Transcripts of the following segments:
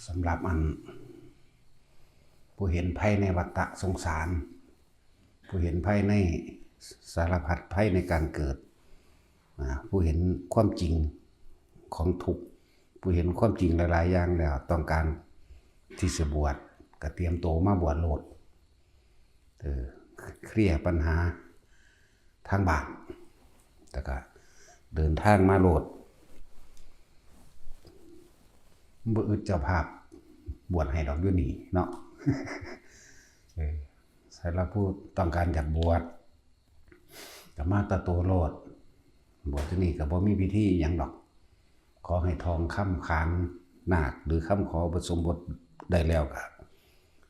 สำหรับผู้เห็นภัยในวัฏสงสารผู้เห็นภัยในสารพัดภัยในการเกิดผู้เห็นความจริงของทุกข์ผู้เห็นความจริงหลายๆอย่างแล้วต้องการที่จะบวชก็เตรียมโตมาบวชโลดเคลียร์ปัญหาทางบาปแต่ก็เดินทางมาโลดบ่อึดเจ้าภาพบวชให้ดอกอยู่นี่เนาะใส่ละผู้ต้องการอยากบวชก็มาตะโตโลดบวชที่นี่ก็บ่มีพิธีหยังดอกขอให้ทองคำขานนาคหรือคำขออุปสมบทได้แล้วก็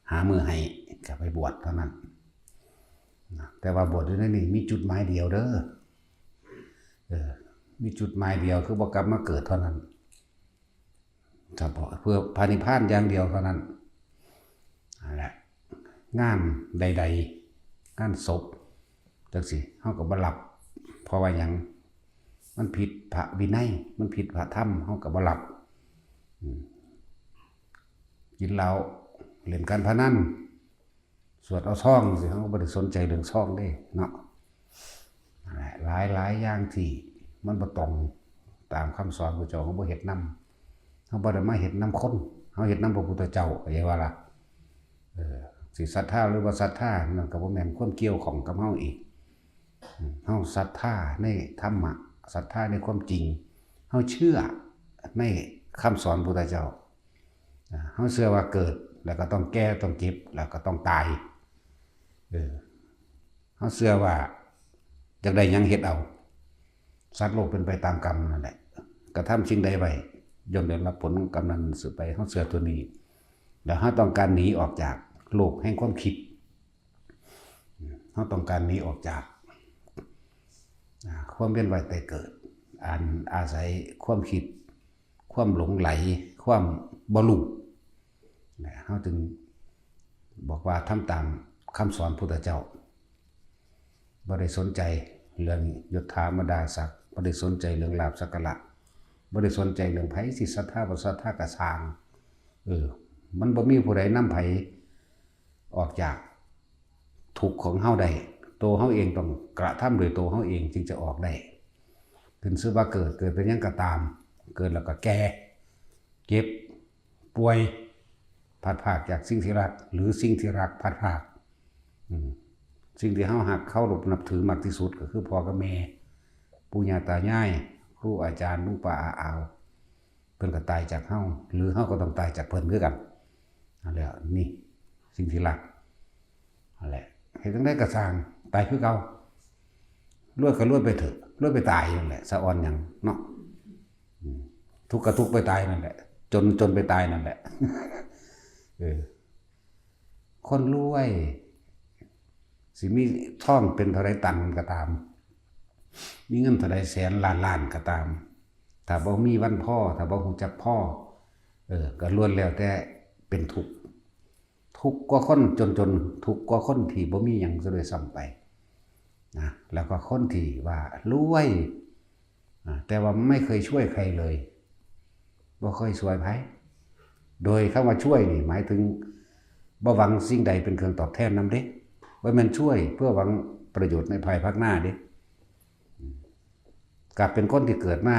หามือให้ก็ไปบวชเท่านั้นแต่ว่าบวชอยู่ในนี่มีจุดหมายเดียวเด้อมีจุดหมายเดียวคือบ่กลับมาเกิดเท่านั้นเฉพาะเพื่อพานิพพานอย่างเดียวเท่านั้นนั่นแหละงานใดๆงานศพจังสิเฮาก็บ่รับเพราะว่าหยังมันผิดพระวินัยมันผิดพระธรรมเฮาก็บ่รับกินเหล้าเล่นการพนันสวดเอาซ่องสิเฮาก็บ่ได้สนใจเรื่องซ่องเด้เนาะหลายอย่างที่มันบ่ตรงตามคำสอนพระเจ้าเฮาบ่เฮ็ดนำเฮาบ่ได้มาเฮ็ดนำคนเฮาเฮ็ดนำพระพุทธเจ้าเข้าใจว่าล่ะสิศรัทธาหรือบ่ศรัทธานั่นก็บ่แม่นความเกี่ยวของกับเฮาอีกเฮาศรัทธาในธรรมะศรัทธาในความจริงเฮาเชื่อในคำสอนพระพุทธเจ้าเฮาเชื่อว่าเกิดแล้วก็ต้องแก่ต้องเจ็บแล้วก็ต้องตายเฮาเชื่อว่าจักได้หยังเฮ็ดเอาสัตว์โลกเป็นไปตามกรรมนั่นแหละกระทำสิ่งใดไว้ย่อมได้รับผลของกรรมนั้นสืบไปเฮาเชื่อตัวนี้แล้วเฮาต้องการหนีออกจากโลกแห่งความคิดเฮาต้องการหนีออกจากความเวียนว่ายตายเกิดอาศัยความคิดความหลงไหลความบ่รู้เฮาจึงบอกว่าทำตามคำสอนพุทธเจ้าบ่ได้สนใจเรื่องยศถาบรรดาศักดิ์บ่ได้สนใจเรื่องลาภสักการะบ่ได้สนใจเรื่องไผสิศรัทธาบ่ศรัทธาก็สร้างมันบ่มีผู้ใดนำไผออกจากทุกข์ของเฮาได้ตัวเฮาเองต้องกระทำโดยตัวเฮาเองจึงจะออกได้ขึ้นชื่อว่าเกิดเป็นหยังก็ตามเกิดแล้วก็แก่เจ็บป่วยพัดพรากจากสิ่งที่รักหรือสิ่งที่รักพัดพรากสิ่งที่เฮาหักเคารพนับถือมากที่สุดก็คือพ่อกับแม่ปู่ย่าตายายครูอาจารย์ลุงป้าอาอาวเพิ่นก็ตายจากเฮาหรือเฮาก็ต้องตายจากเพิ่นคือกันนั่นแหละนี่สิ่งที่รักนั่นแหละเฮ็ดจังได๋ก็สร้างตายคือเก่ารวยก็รวยไปเถอะรวยไปตายนั่นแหละสะอ่อนหยังเนาะทุกข์ก็ทุกข์ไปตายนั่นแหละจนไปตายนั่นแหละคนรวยสิมีท่องเป็นเท่าไรตันก็ตามมีเงินเท่าไรแสนล้านก็ตามถ้าบ่มีวันพ่อถ้าบ่รู้จักพ่อก็ล้วนแล้วแต่เป็นทุกข์กว่าคนจนทุกข์กว่าคนที่บ่มีหยังซะด้วยซ้ำไปนะแล้วก็คนที่ว่ารวยแต่ว่าไม่เคยช่วยใครเลยบ่เคยช่วยไผโดยคำว่าช่วยนี่หมายถึงบ่หวังสิ่งใดเป็นเครื่องตอบแทนนำเด้บ่แม่นช่วยเพื่อหวังประโยชน์ในภายภาคหน้าเด้กลับเป็นคนที่เกิดมา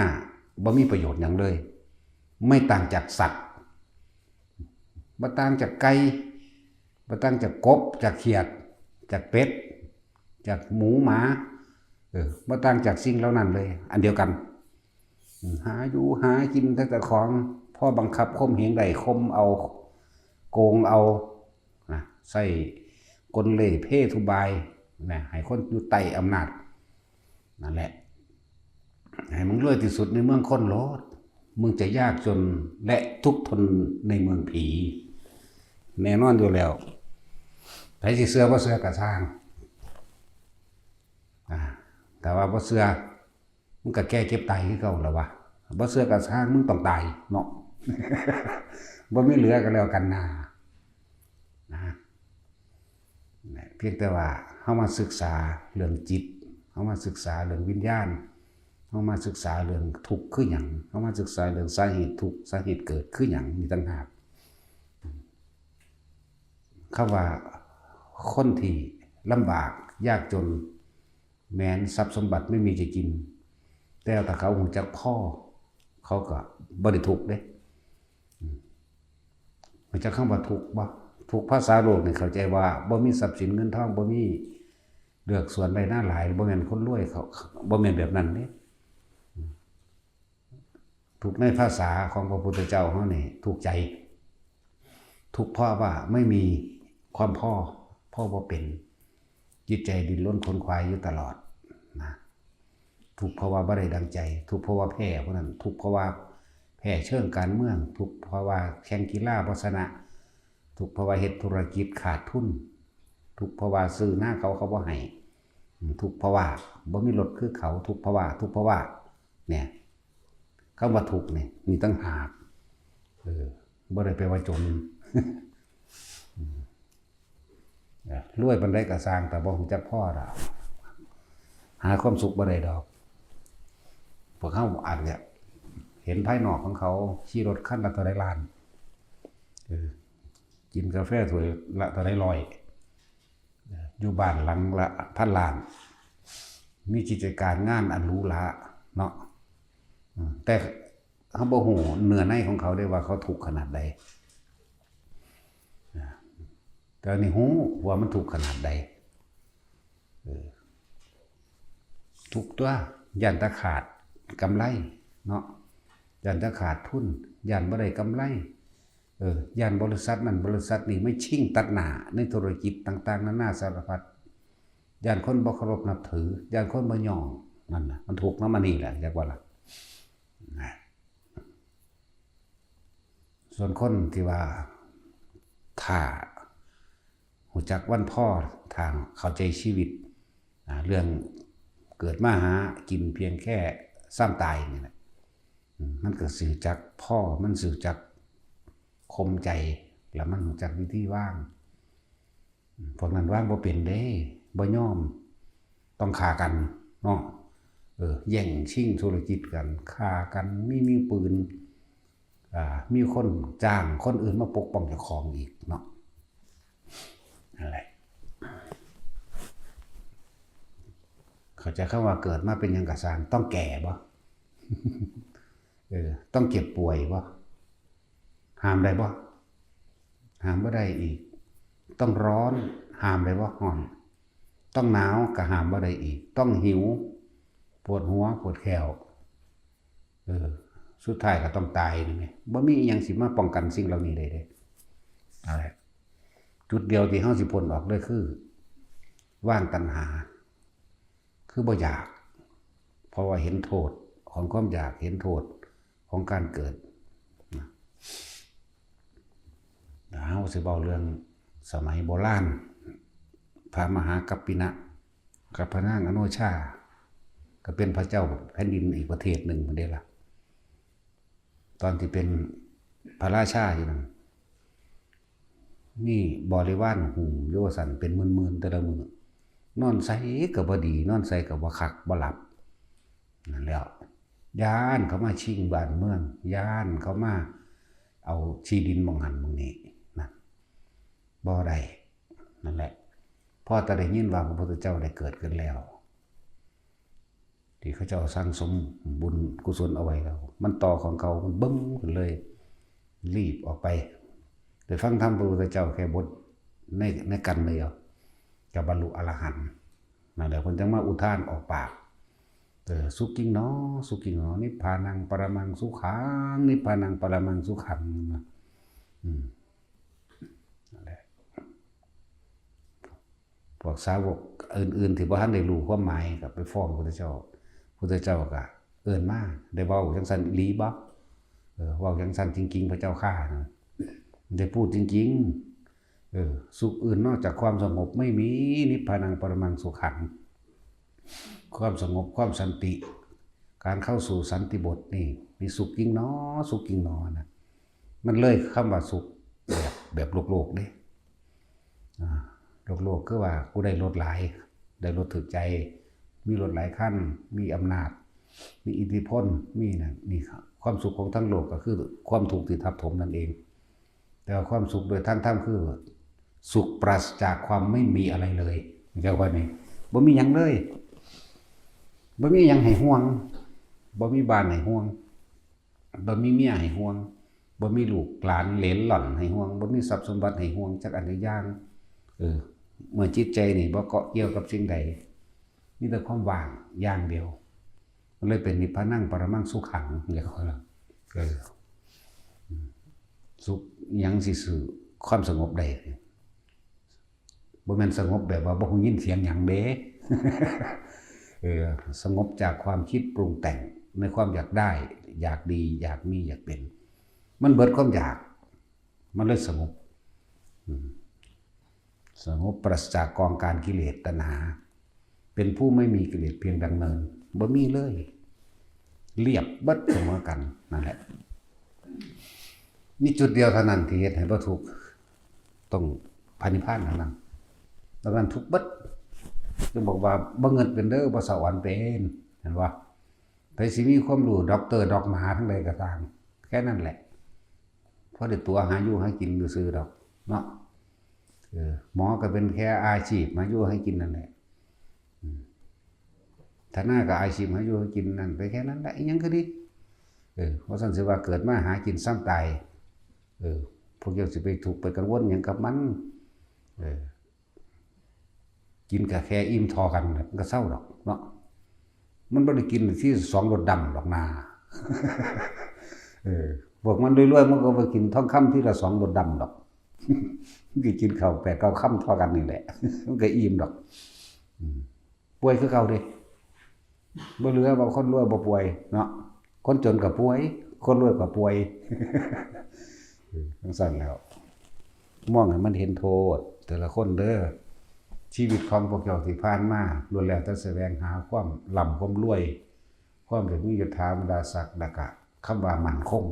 บ่มีประโยชน์หยังเลยไม่ต่างจากสัตว์บ่ต่างจากไก่บ่ต่างจากกบจากเขียดจากเป็ดจากหมูหมาบ่ต่างจากสิ่งเหล่านั้นเลยอันเดียวกันหาอยู่หากินแต่ของพ่อบังคับข่มเหงได้ข่มเอาโกงเอาใส่กลเล่ห์เพทุบายให้คนอยู่ใต้อำนาจนั่นแหละให้มึงรวยที่สุดในเมืองคนโลดมึงจะยากจนและทุกข์ทนในเมืองผีแน่นอนอยู่แล้วไผสิเชื่อบ่เชื่อก็ช่างแต่ว่าบ่เชื่อมึงก็แก้เก็บตายคือเก่าแล้ววะบ่เชื่อก็ช่างมึงต้องตายเนาะบ่มีเหลือกันแล้วกันนะเพียงแต่ว่าเฮามาศึกษาเรื่องจิตเฮามาศึกษาเรื่องวิญญาณเฮามาศึกษาเรื่องทุกข์คือหยังเฮามาศึกษาเรื่องสาเหตุทุกข์สาเหตุเกิดคือหยังนี่ต่างหาก คำว่าคนที่ลำบากยากจนแม้นทรัพย์สมบัติไม่มีจะกินแต่ถ้าเขาหูจักพ่อเขาก็บ่ได้ทุกข์เด้มันจะคำว่าทุกข์บ่ทุกภาษาโลกนี่เข้าใจว่าบ่มีทรัพย์สินเงินทองบ่มีเลือกส่วนใดหน้าหลายบ่แม่นคนรวยเขาบ่แม่นแบบนั้นเด้ทุกในภาษาของพระพุทธเจ้าเฮานี่ทุกใจทุกเพราะว่าไม่มีความพ่อบ่เป็นจิตใจดิ้นรนขนขวายอยู่ตลอดนะทุกเพราะว่าบ่ได้ดังใจทุกเพราะว่าแพ้เพราะนั้นทุกเพราะว่าแพ้เชิงการเมืองทุกเพราะว่าแข่งกีฬาบ่ชนะทุกเพราะว่าเฮ็ดธุรกิจขาดทุนทุกเพราะว่าซื้อหน้าเขาบ่ให้ทุกเพราะว่าบ่มีรถคือเขาทุกเพราะว่าเนี่ยคำว่าทุกเนี่ยมีตั้งหากบ่ได้แปลว่าจนรวยปานใดก็สร้างแต่บ่ฮู้จักพอดอกหาความสุขบ่ได้ดอกพวกเฮาอาจจะเห็นภายนอกของเขาขี่รถคันละเท่าใดล้านกินกาแฟถ้วยละเท่าใดร้อยอยู่บ้านหลังละพันล้านมีกิจการงานอันหรูหราเนาะแต่เฮาบ่ฮู้เนื้อในของเขาได้ว่าเขาทุกข์ขนาดใดแต่นี่ฮู้ว่ามันทุกข์ขนาดใดทุกตัวย่านตะขาดกำไรเนาะย่านตะขาดทุนย่านบ่ได้กำไรย่านบริษัทนั้นบริษัทนี้ไม่ชิ่งตัดหน้าในธุรกิจต่างๆนานาสารพัดย่านคนบ่เคารพนับถือย่านคนบ่ย่อนั่นน่ะมันถูกนำมานี่แหละจักว่าล่ะส่วนคนที่ว่าถ้าหูจักวันพ่อทางเข้าใจชีวิตเรื่องเกิดมาหากินเพียงแค่ซ้ำตายนี่แหละมันก็สื่อจักพ่อมันสื่อจักคมใจแล้วมันหูจักวิธีว่างพวกนั้นว่างบ่เป็นเด้บ่ยอมต้องฆ่ากันเนาะแย่งชิงธุรกิจกันฆ่ากันมีปืนมีคนจ้างคนอื่นมาปกป้องเจ้าของอีกเนาะอะไรเขาจะเข้าว่าเกิดมาเป็นยังกะสร้างต้องแก่บ่ต้องเจ็บป่วยบ่ห้ามได้บ่ห้ามบ่ได้อีกต้องร้อนห้ามได้บ่ร้อนต้องหนาวก็ห้ามบ่ได้อีกต้องหิวปวดหัวปวดแขวสุดท้ายก็ต้องตายนี่แหละบ่มีอีหยังสิมาป้องกันสิ่งเหล่านี้ได้เด้อะไรจุดเดียวที่เฮาสิพ้นออกได้คือว่างตัณหาคือบ่อยากเพราะว่าเห็นโทษของความอยากเห็นโทษของการเกิดเฮาสิเว้าเรื่องสมัยโบราณพระมหากัปปินะกับพระนางอโนชาก็เป็นพระเจ้าแผ่นดินอีกประเทศหนึ่งเด้ล่ะตอนที่เป็นพระราชาอยู่นั่นมีบริวารหุ่มโยสันเป็นหมื่นๆแต่ละมื้อนอนใส่ก็บ่ดีนอนใส่ก็บ่คักบ่หลับนั่นแล้วย้านเขามาชิงบ้านเมืองย้านเขามาเอาที่ดินมองหันมองนี้นั่นบ่ได้นั่นแหละพอแต่ได้ยินว่าพระพุทธเจ้าได้เกิดขึ้นแล้วที่เขาเจ้าสร้างสมบุญกุศลเอาไว้แล้วมันต่อของเขามันบึ้มขึ้นเลยรีบออกไปได้ฟังธรรมพระพุทธเจ้าแค่บทในกันเดียวจะบรรลุอรหันต์นั่นแหละคนจังมาอุทานออกปากสุกิงเนาะสุกิงเนาะนิพพานังปรมังสุขังนิพพานังปรมังสุขังนั่นแหละพวกสาวกอื่นๆที่บ่ทันได้รู้ความหมายก็ไปฟ้องพระพุทธเจ้าพระพุทธเจ้าก็เอิ้นมาได้เว้าจังซั่นอีหลีบ่เว้าจังซั่นจริงๆพระเจ้าข้านะได้พูดจริงๆสุขอื่นนอกจากความสงบไม่มีนิพพานังปรมังสุขังความสงบความสันติการเข้าสู่สันติบทนี่มีสุขยิ่งน้อสุขยิ่งน้อนะมันเลยคำว่าสุขแบบโลกเด้โลกคือว่ากูได้รถหลายได้รถถึกใจมีรถหลายคันมีอำนาจมีอิทธิพลมีนี่ความสุขของทั้งโลกก็คือความทุกข์ที่ทับถมนั่นเองแต่ความสุขโดยทางธรรมคือ สุขปราศจากความไม่มีอะไรเลยเรียกว่านี่บ่มีหยังเลยบ่มีหยังให้ห่วงบ่มีบ้านให้ห่วงบ่มีเมียให้ห่วงบ่มีลูกหลานเหลนหล่อนให้ห่วงบ่มีทรัพย์สมบัติให้ห่วงจักอันใดอย่างเมื่อจิตใจนี่บ่เกาะเกี่ยวกับสิ่งใดมีแต่ความว่างอย่างเดียวมันเลยเป็นนิพพานังปรมังสุขังเรียกว่าสุขหยังสิสื่อความสงบได้บ่แม่นสงบแบบว่าบ่ฮู้ยินเสียงหยังเด้สงบจากความคิดปรุงแต่งในความอยากได้อยากดีอยากมีอยากเป็นมันเบิดความอยากมันเลยสงบสงบปราศจากกองการกิเลสตัณหาเป็นผู้ไม่มีกิเลสเพียงดำเนินบ่มีเลยเรียบเบิดเสมอกันนั่นแหละนี่จุดเดียวเท่านั้นที่เฮ็ดให้บ่ทุกข์ต้องพระนิพพานเท่านั้นแล้วนั้นทุกข์เบิดจะบอกว่าบ่เงินเป็นเด้อบ่สวรรค์เป็นเห็นบ่ไปสิมีความรู้ด็อกเตอร์ดอกมหาทั้งใดก็ตามแค่นั้นแหละเพราะได้ตัวหาอยู่หากินซื่อๆดอกเนาะหมอก็เป็นแค่อาชีพมาอยู่ให้กินนั่นแหละถ้าหน้าก็อาชีพมาอยู่ให้กินนั่นไปแค่นั้นแหละอีหยังก็ดีเพราะฉะนั้นสิว่าเกิดมาหากินซ้ำตายพวกเจ้าสิไปถูกไปกังวลหยังกับมันกินก็แค่อิ่มทอกันมันก็เศร้าดอกเนาะมันบ่ได้กินที่2รสดำดอกนาพวกมันรวยๆมันก็ไปกินทองคำที่ละ2รสดำดอกมันก็กินข้าว8 9 ค่ำทอกันนี่แหละมันก็อิ่มดอกป่วยคือเก่าเด้บ่เหลือว่าคนรวยบ่ป่วยเนาะคนจนก็ป่วยคนรวยก็ป่วยจังซั่นแล้วมองให้มันเห็นโทษแต่ละคนเด้อชีวิตของพวกเจ้าที่ผ่านมาล้วนแล้วแต่แสวงหาความร่ำความรวยความได้มียศถาบรรดาศักดิ์แล้วก็คำว่ามั่นคง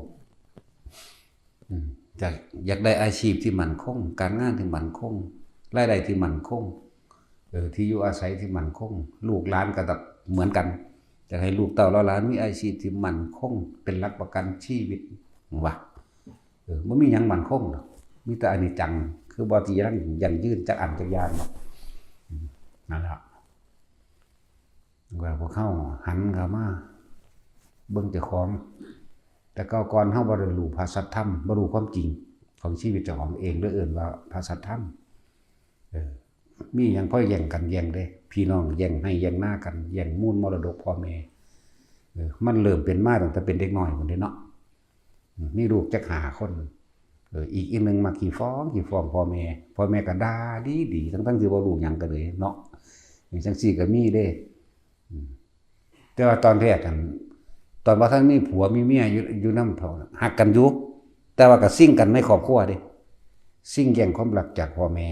อยากได้อาชีพที่มั่นคงการงานที่มั่นคงรายได้ที่มั่นคงที่อยู่อาศัยที่มั่นคงลูกหลานก็ต้องเหมือนกันจะให้ลูกเต้าหลานมีอาชีพที่มั่นคงเป็นหลักประกันชีวิตว่าบ่มีหยังมั่นคงดอกมีแต่อนิจจังคือบ่ที่ยังยืนจักอันจักอย่างเนาะนั่นแหละว่าพวกเขาหันเข้ามาเบิ่งเจ้าของแต่ก่อนเฮาบ่ได้รู้ภาษาธรรมบ่รู้ความจริงของชีวิตเจ้าของเองหรือเอิ้นว่าภาษาธรรมมีหยังพอแย่งกันแย่งเด้พี่น้องแย่งให้แย่งหน้ากันแย่งมูลมรดกพ่อแม่มันเริ่มเป็นมาตั้งแต่เป็นเด็กน้อยพุ่นเด้เนาะมีลูกจัก5 คนอีกนึงมาขี้ฟ้องพ่อแม่ก็ด่าดีทั้งที่บ่รู้หยังกันเลยเนาะอย่างจังซี่ก็มีเด้แต่ว่าตอนแรกกันตอนว่าท่านมีผัวมีเมียอยู่นำเท่าฮักกันอยู่แต่ว่าก็ซิ่งกันในครอบครัวเด้ซิ่งแย่งความรักจากพ่อแม่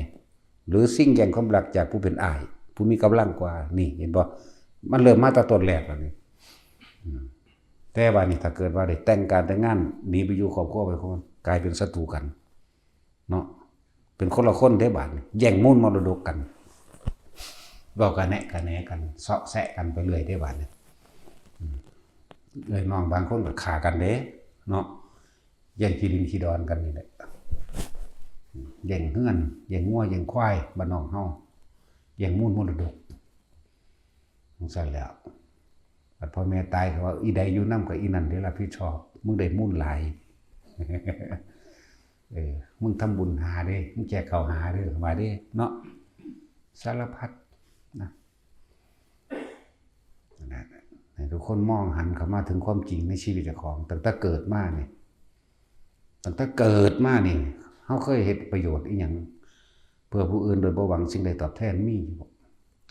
หรือซิ่งแย่งความรักจากผู้เป็นอ้ายผู้มีกำลังกว่านี่เห็นบ่มันเริ่มมาตั้งแต่ต้นแรกแล้วนี่แต่ว่านี่ถ้าเกิดว่าได้แต่งการแต่งงานหนีไปอยู่ครอบครัวไปคนกลายเป็นศัตรูกันเนาะเป็นคนละคนได้บาดแย่งมูลมรดกกันเว้ากันแหนะกันเซาะแซะกันไปเรื่อยได้บาดเลยน้องบางคนก็ฆ่ากันเด้เนาะแย่งที่ดินที่ดอนกันนี่แหละแย่งเฮือนแย่งงัวแย่งควายบ้านน้องเฮาแย่งมูลมรดกจังซั่นแล้วพ่อแม่ตายก็ว่าอีใดอยู่นำก็อีนั่นได้รับผิดชอบมึงได้มูลหลายมึงทำบุญหาเด้มึงแจกข้าวหาเด้อว่าเด้เนาะสารพัดนะให้ทุกคนมองหันเข้ามาถึงความจริงในชีวิตเจ้าของตั้งแต่เกิดมานี่เฮาเคยเฮ็ดประโยชน์อีหยังเพื่อผู้อื่นโดยบ่หวังสิ่งใดตอบแทนมีอยู่บ่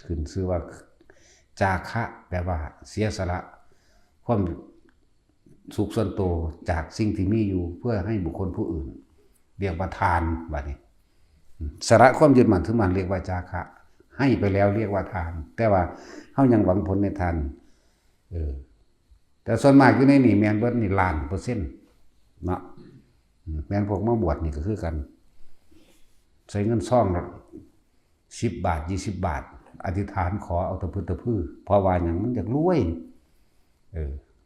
ขึ้นชื่อว่าจาคะแปลว่าเสียสละความสุขส่วนตัวจากสิ่งที่มีอยู่เพื่อให้บุคคลผู้อื่นเรียกว่าทานบัดนี้สละความยึดมั่นถือมั่นเรียกว่าจาคะให้ไปแล้วเรียกว่าทานแต่ว่าเฮายังหวังผลในทานแต่ส่วนมากอยู่ในนี่แม่นเบิดนี่ล้านเปอร์เซ็นต์เนาะแม่นพวกมาบวชนี่ก็คือกันใช้เงินซ่อง10 บาท20 บาทอธิษฐานขอเอาตะพื้นตะพื้นเพราะว่าอย่างมันอยากรวย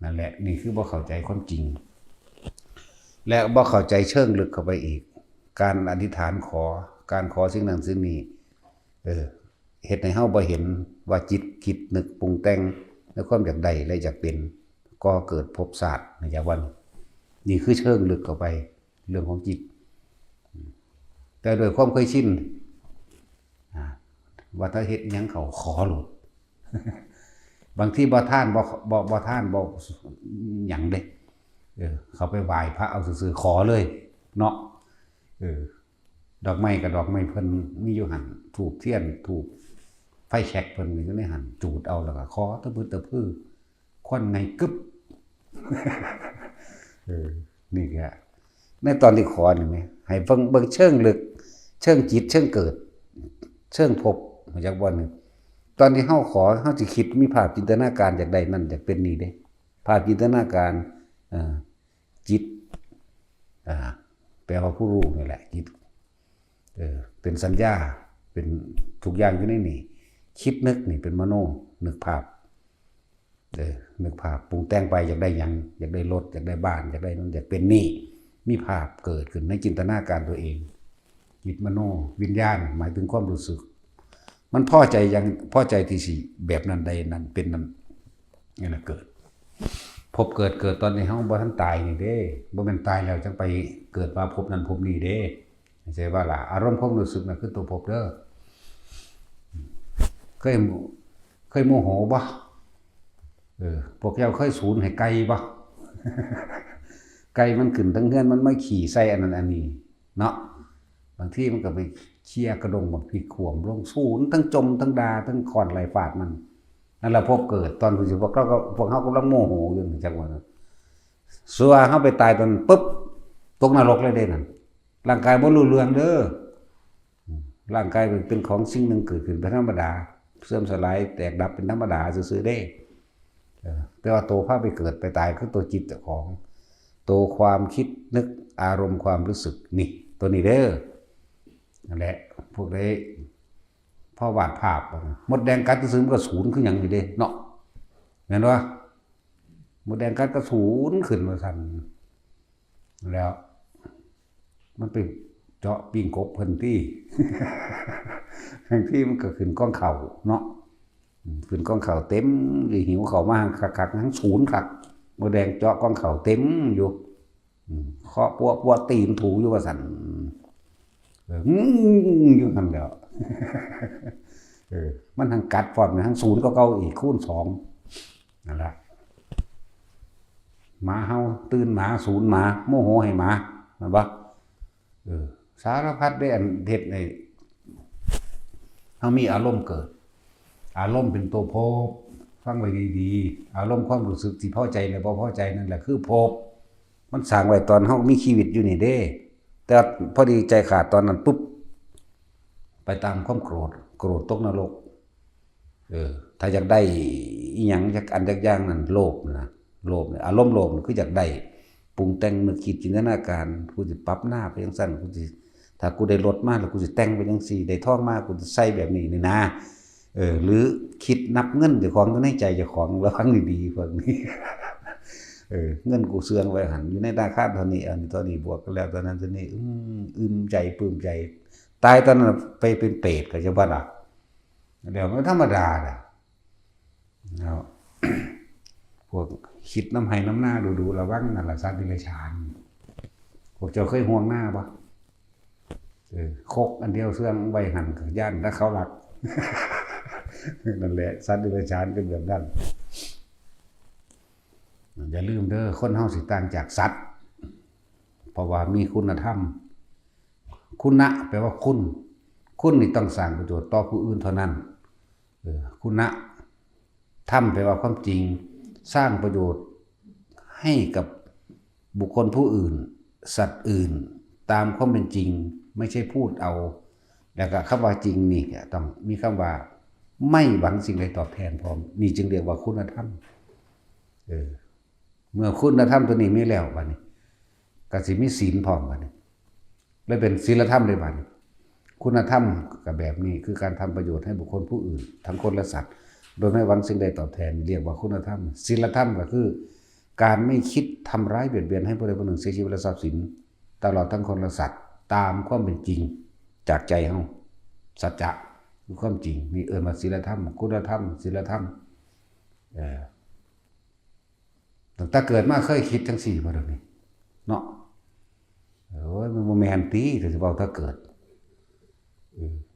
นั่นแหละนี่คือบ่เข้าใจความจริงและบ่เข้าใจเชิงลึกเข้าไปอีกการอธิษฐานขอ การขอสิ่งนั้นสิ่งนี้เฮ็ดให้เฮาบ่เห็นว่าจิตคิดนึกปรุงแต่งและความอยากได้และอยากเป็นก็เกิดภพชาติในอย่างวันนี่คือเชิงลึกเข้าไปเรื่องของจิตแต่โดยความเคยชินว่าถ้าเฮ็ดหยังเขาขอโลด บางทีบ่ท่านบ่ท่านบ่หยังเด้เขาไปไหว้พระเอาซื่อๆขอเลยเนาะดอกไม้กับดอกไม้เพิ่นมีอยู่หั่นธูปเทียนธูปไฟแช็กเพิ่นอยู่ในหั่นจูดเอาแล้วก็ขอตะพื้นตะพื้อควันไงกึบ นี่แหละในตอนที่ขอนี่มั้ยให้เบิ่งเชิงลึกเชิงจิตเชิงเกิดเชิงพบมาจากบ่นึงตอนที่เฮาขอเฮาสิคิดมีภาพจินตนาการอยากได้นั่นอยากเป็นนี่เด้ภาพจินตนาการจิตแปลว่าผู้รู้นี่แหละจิตเป็นสัญญาเป็นทุกอย่างอยู่ในนี่คิดนึกนี่เป็นมโนนึกภาพนึกภาพปรุงแต่งไปอยากได้หยังอยากได้รถอยากได้บ้านอยากได้นั่นอยากเป็นนี่มีภาพเกิดขึ้นในจินตนาการตัวเองจิตมโนวิญญาณหมายถึงความรู้สึกมันพอใจยังพอใจที่สิแบบนั้นใดนั้นเป็นนั้นนี่น่ะเกิดพบเกิดตอนในเฮาบ่ทันตายนี่เด้บ่แม่นตายแล้วจังไปเกิดมาพบนั้นพบนี้เด้ไม่ใช่ว่าล่ะอารมณ์ความรู้สึกน่ะคือตัวพบเด้อเคยโมโหบ่พวกเจ้าเคยสูญให้ไก่บ่ ไก่มันขึ้นทั้งเฮือนมันไม่ขี่ใส่อันนั้นอันนี้เนาะบางทีมันก็ไปเคี่ยกระดงบักพริกขวมลงสูญทั้งจมทั้งดาทั้งคอนไหลฟาดมันนั่นล่ะพบเกิดตอนผู้สิพวกเฮากำลังโมโหอยู่จังว่าสัวเฮาไปตายตอนปึ๊บตกนรกเลยเด้นั่นร่างกายบ่รู้เรื่องเด้อร่างกายเป็นของสิ่งหนึ่งเกิดขึ้นเป็นธรรมดาเสื่อมสลายแตกดับเป็นธรรมดาซื่อๆเด้แต่ว่าตัวพาไปเกิดไปตายคือตัวจิตเจ้าของตัวความคิดนึกอารมณ์ความรู้สึกนี่ตัวนี้เด้อนั่นแหละพวกได้พ่อวาดภาพมดแดงกัดซื่อมันก็ศูนย์คือหยังอยู่เด้เนาะแม่นบ่มดแดงกัดก็ศูนย์ขึ้นว่าซั่นแล้วมันไปเจาะปิ้งกบเพิ่นที่ ทั้งที่มันก็ขึ้นก้องเข่าเนาะขึ้นก้องเข่าเต็มอยู่หิวเข่ามาคักๆทั้งศูนย์คักมดแดงเจาะก้องเข่าเต็มอยู่เคาะปัวตีนถูอยู่ว่าซั่นอยู่หั่นแล้ว มันทั้งกัดพร้อมทั้งศูนย์ก็เก่าอีกคูณ2นั่นล่ะหมาเฮาตื่นหมาศูนย์หมาโมโหให้หมาแม่นบ่สารพัดได้อันเฮ็ดให้เฮามีอารมณ์เกิดอารมณ์เป็นตัวภพฟังไว้ดีๆอารมณ์ความรู้สึกที่พอใจและบ่พอใจนั่นแหละคือภพมันสร้างไว้ตอนเฮามีชีวิตอยู่นี่เด้แต่พอดีใจขาดตอนนั้นปุ๊บไปตามความโกรธตกนรกถ้าอยากได้อีหยังจักอันจักอย่างนั่นโลภนะโลภเนี่ยอารมณ์โลภคืออยากได้ปรุงแต่งนึกคิดจินตนาการกูสิปรับหน้าไปจังซั่นกูสิถ้ากูได้รถมาแล้วกูสิแต่งไปจังซี่ได้ทองมากูสิใส่แบบนี้นี่นะหรือคิดนับเงินเจ้าของในใจเจ้าของระวังดีๆพวกนี้ เงินกูเสื่องไว้หันอยู่ในธนาคารเท่านี้อันนี้เท่านี้บวกกันแล้วตอนนั้นตอนนี้อึมใจปลื้มใจตายตอนนั้นไปเป็นเปรตก็จะบ่ล่ะเดี๋ยวมันธรรมดาน่ะแล้ว พวกคิดน้ำให้น้ำหน้าดูระวังนั่นล่ะสัตว์เดรัจฉานพวกเจ้าเคยห่วงหน้าบ่คกอันเดียวเสื่องไว้หันย่านถ้าเขารัก นั่นแหละสัตว์เดรัจฉานเป็นแบบนั้นอย่าลืมเด้อคนเฮาสิต่างจากสัตว์เพราะว่ามีคุณธรรมคุณะแปลว่าคุณนี่ต้องสร้างประโยชน์ต่อผู้อื่นเท่านั้นคุณะธรรมแปลว่าความจริงสร้างประโยชน์ให้กับบุคคลผู้อื่นสัตว์อื่นตามความเป็นจริงไม่ใช่พูดเอาแล้วก็คำว่าจริงนี่ต้องมีคำว่าไม่หวังสิ่งใดตอบแทนพร้อมนี่จึงเรียกว่าคุณธรรมเมื่อคุณธรรมตัวนี้มีแล้วบัดนี้ก็สิมีศีลพร้อมบัดนี้เลยเป็นศีลธรรมเลยบัดนี้คุณธรรมก็แบบนี้คือการทำประโยชน์ให้บุคคลผู้อื่นทั้งคนและสัตว์โดยไม่หวังสิ่งใดตอบแทนเรียกว่าคุณธรรมศีลธรรมก็คือการไม่คิดทำร้ายเบียดเบียนให้ผู้ใดผู้หนึ่งเสียชีวิตและทรัพย์สินตลอดทั้งคนและสัตว์ตามความเป็นจริง จากใจเฮาสัจจะคือความจริงนี่เอิ้นว่าศีลธรรมคุณธรรมศีลธรรมตั้งแต่เกิดมาเคยคิดจังซี่บ่ดอกนี่เนาะโอ้ยมันบ่แม่นติถ้าสิเว้าถ้าเกิด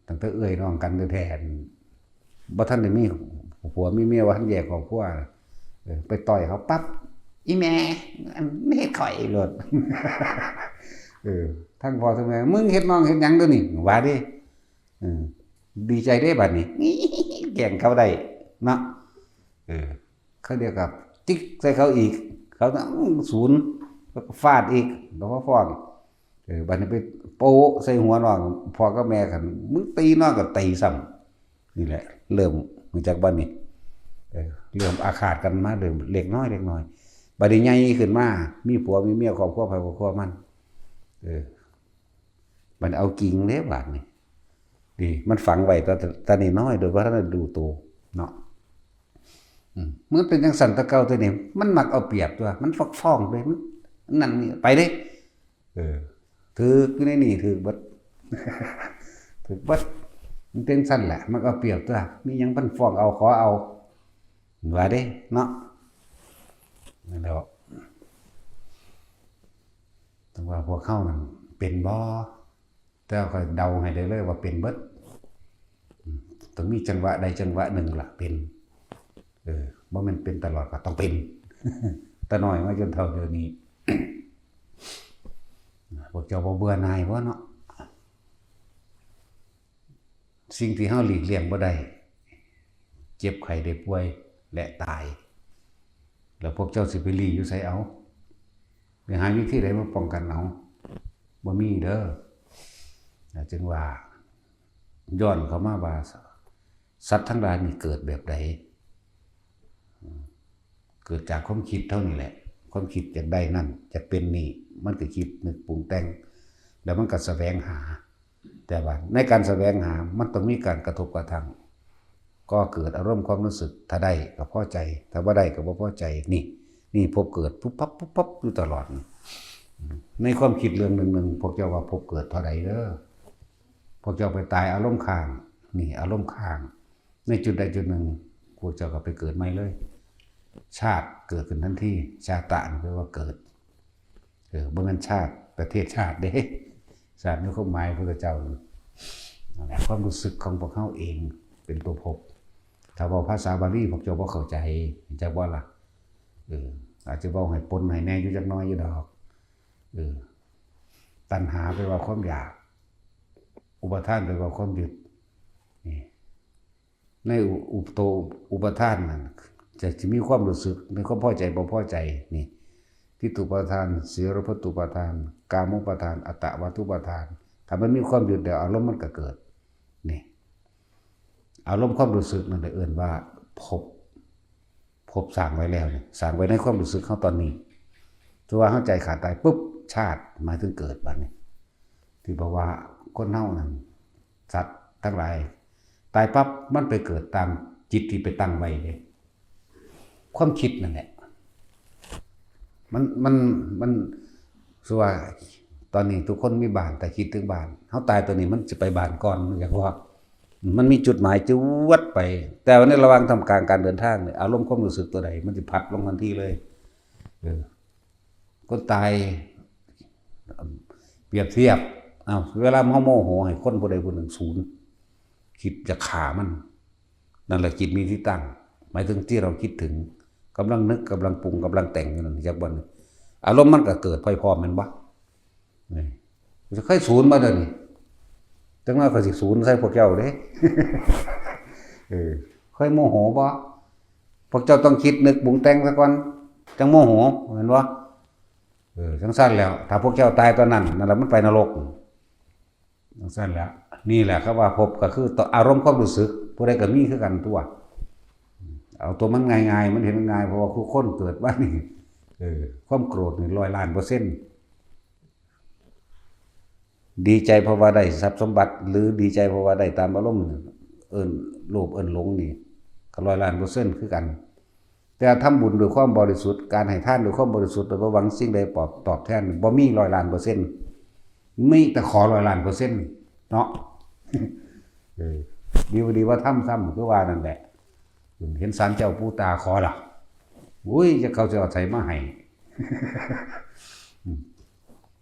ตั้งแต่เอื้อยน้องกันแท้ๆบ่ทันได้มีผัวมีเมียว่าทันแยกครอบครัวไปต่อยเขาปั๊บอีแม่ไม่เฮ็ดข่อยโลดทั้งพ่อทั้งแม่มึงเฮ็ดน้องเฮ็ดหยังเด้อนี่ว่าดิดีใจได้บัดนี้แกล้งเขาได้เนาะเขาเรียกกับติ๊กใส่เขาอีกเขาศูนย์แล้วก็ฟาดอีกแล้วก็ฟ้องบัดนี้ไปโป๊ะใส่หัวน้องพ่อกับแม่กันมึงตีน้องก็ตีซ้ำนี่แหละเริ่มมาจากบัดนี้เริ่มอาฆาตกันมาเริ่มเล็กน้อยบัดนี้ใหญ่ขึ้นมามีผัวมีเมียครอบครัวไปครอบครัวมันมันเอากิ่งเด้บาดนี้ดีมันฝังไว้ตอนนี้น้อยโดยว่าท่านดูโตเนาะมันเป็นจังสั่นตะเก่าตัวนี้มันมักเอาเปรียบตัวมันฟ้องเลยนั่นนี่ไปเด้ถืออยู่ในนี่ถือบัดถือบัดมันเป็นสั่นแหละมันเอาเปรียบตัวมีหยังมันฟ้องเอาขอเอาว่าเด้เนาะนั่นแหละแต่ว่าพวกเข้านั่นเป็นบ่แต่ก็เดาให้ได้เลยว่าเป็นเบิดต้องมีจังหวะใดจังหวะหนึ่งล่ะเป็นบ่แม่นเป็นตลอดก็ต้องเป็นแต่น้อยมาจนเท่าเดี๋ยวนี้พวกเจ้าบ่เบื่อหน่ายบ่เนาะสิ่งที่เฮาหลีกเลี่ยงบ่ได้เจ็บไข้ได้ป่วยและตายแล้วพวกเจ้าสิไปหลีอยู่ไสเอาไปหาวิธีใดมาป้องกันเอาบ่มีเด้อจึงว่าย้อนเข้ามาว่าสัตว์ทั้งหลายนี่เกิดแบบใดเกิดจากความคิดเท่านี้แหละความคิดจะได้นั่นจะเป็นนี่มันก็คิดนึกปรุงแต่งแล้วมันก็แสวงหาแต่ว่าในการแสวงหามันต้องมีการกระทบกระทั่งก็เกิดอารมณ์ความรู้สึกถ้าได้ก็พอใจถ้าบ่ได้ก็บ่พอใจนี่พบเกิดปุ๊บปั๊บอยู่ตลอดในความคิดเรื่องหนึ่งพวกเจ้าว่าพบเกิดเท่าใดเด้อพวกเจ้าไปตายอารมณ์ค้างนี่อารมณ์ค้างในจุดใดจุดหนึ่งพวกเจ้าก็ไปเกิดใหม่เลยชาติเกิดขึ้นทันทีชาตะแปลว่าเกิดบ่แม่นชาติประเทศชาติเด้ชาตินี่ความหมายพระเจ้าความรู้สึกของพวกเขาเองเป็นตัวพบถ้าเว้าภาษาบาลีพวกเจ้าบ่เข้าใจจักว่าล่ะอาจจะเว้าให้ปนให้แน่อยู่จักน้อยอยู่ดอกตัณหาแปลว่าความอยากอุปทานแปลว่าความยึดนี่ในอุปทานนั่นจะมีความรู้สึกในความพอใจบ่พอใจนี่ทิฏฐุปทานศีลพัตตุปทานกามุปทานอัตตวัตถุปทานถ้ามันมีความยึดเดี๋ยวอารมณ์มันก็เกิดนี่อารมณ์ความรู้สึกนั่นเอิ้นว่าภพสร้างไว้แล้วนี่สร้างไว้ในความรู้สึกเฮาตอนนี้ถ้าว่าเฮาใจขาดตายปุ๊บชาติหมายถึงเกิดบัดนี้ที่บอกว่าคนเฮานั่นสัตว์ทั้งหลายตายปั๊บมันไปเกิดตามจิตที่ไปตั้งไว้เลยความคิดนั่นแหละมันส่วนตอนนี้ทุกคนมีบ้านแต่คิดถึงบ้านเฮาตายตัวนี้มันจะไปบ้านก่อนอย่างว่ามันมีจุดหมายจะวัดไปแต่ว่าในระหว่างทำการเดินทางเนี่ยอารมณ์ความรู้สึกตัวใดมันจะพัดลงทันทีเลยคนตายเปรียบเทียบเวลาเฮาโมโหให้คนผู้ใดผู้หนึ่งศูนย์คิดจะฆ่ามันนั่นแหละจิตมีที่ตั้งหมายถึงที่เราคิดถึงกำลังนึกกำลังปรุงกำลังแต่งอยู่นั่นจากวันอารมณ์มันก็เกิดพร้อมๆมันบ่นี่จะค่อยศูนย์มาเด้อนี่จังว่าก็สิศูนย์ใส่พวกเจ้าเด้ค่อยโมโหบ่พวกเจ้าต้องคิดนึกปรุงแต่งซะก่อนจังโมโหเห็นบ่จังซั่นแล้วถ้าพวกเจ้าตายตอนนั้นนั่นแหละมันไปนรกจังซั่นแล้วนี่แหละครับว่าภพก็คืออารมณ์ความรู้สึกผู้ใดก็มีคือกันตัวเอาตัวมันง่ายๆมันเห็นง่ายเพราะว่าคนเกิดว่านี่ความโกรธนี่100,000,000%ดีใจเพราะว่าได้ทรัพย์สมบัติหรือดีใจเพราะว่าได้ตามอารมณ์โลภหลงนี่ก็100,000,000%คือกันแต่ทำบุญด้วยความบริสุทธิ์การให้ทานด้วยความบริสุทธิ์โดยบ่หวังสิ่งใดตอบแทนบ่มี100,000,000%มีแต่ขอ100,000,000% เนาะดีบ่ดีว่าถ้ำซ้ำคือว่านั่นแหละเห็นศาลเจ้าปู่ตาขอล่ะอุ้ยจะเขาจะเอาใส่มาให้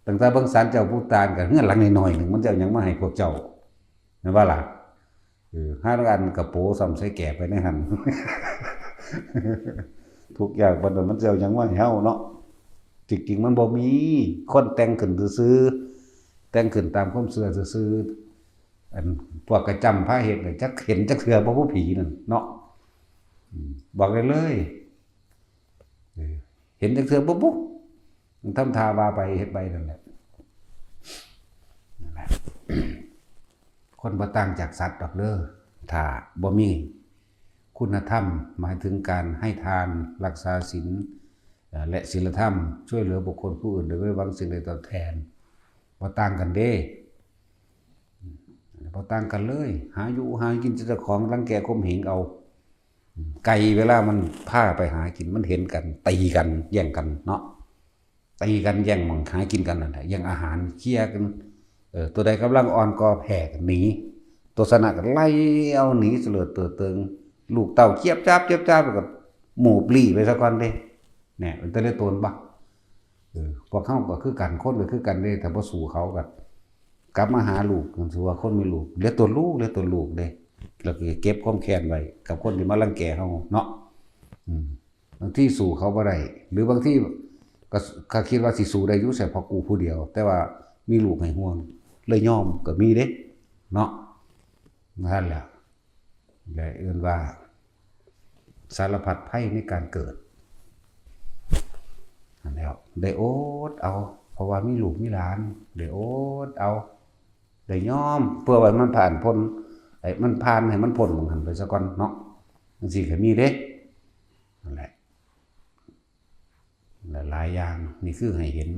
ตั้งแต่เบิ่งศาลเจ้าปู่ตาก็เฮือนหลังน้อยๆนึงมันจะเอาหยังมาให้พวกเจ้าแม่นว่าล่ะห้าอันกระโปซ้ำใส่แก่ไปในหั่นทุกอย่างบัดนั้นมันจะเอาหยังมาให้เฮาเนาะจริงๆมันบ่มีคนแต่งขึ้นซื่อๆแต่งขึ้นตามความเชื่อซื่อๆอันพวกกระจำพาเฮ็ดจักเห็นจักเทื่อบ่ผู้ผีนั่นเนาะบอกได้เลยเห็นจักเทื่อปุ๊บมันทำท่าว่าไปเฮ็ดไปนั่นแหละคนบ่ต่างจากสัตว์ดอกเด้อถ้าบ่มีคุณธรรมหมายถึงการให้ทานรักษาศีลและศีลธรรมช่วยเหลือบุคคลผู้อื่นโดยไม่หวังสิ่งใดตอบแทนบ่ต่างกันเด้บ่ต่างกันเลยหาอยู่หากินเจ้าของรังแกข่มเหงเอาไก่เวลามันพาไปหากินมันเห็นกันตีกันแย่งกันเนาะตีกันแย่งหม่องหากินกันนั่นแหละแย่งอาหารเคลียร์กันตัวใดกำลังอ่อนก็แผ่กันหนีตัวสนะก็ไล่เอาหนีเสลือเตือเติงลูกเต่าเจี๊ยบจ้าบเจี๊ยบจ้าบแล้วก็หมู่ปลีไปซะก่อนเด้เนี่ยมันจะได้ตนบักพวกเขาก็คือกันคนก็คือกันเด้แต่บ่สู่เขาก็กลับมาหาลูกกันสู่ว่าคนมีลูกเหลือตัวลูกเด้แล้วก็เก็บความแค้นไว้กับคนที่มารังแกเฮาเนาะบางทีสู่เขาบ่ได้หรือบางทีก็คิดว่าสิสู่ได้อยู่แต่พอกูผู้เดียวแต่ว่ามีลูกให้ห่วงเลยยอมก็มีเด้เนาะนั่นแหละเลยเอื่นว่าสารพัดภัยในการเกิดนั่นแล้วได้โอดเอาเพราะว่ามีลูกมีหลานได้โอดเอาได้ยอมเพื่อว่ามันผ่านพ้นมันผ่านให้มันพ้นของหันไปซะก่อนเนาะจังซี่ก็มีเด้นั่นแหละหลายอย่างนี่คือให้เห็น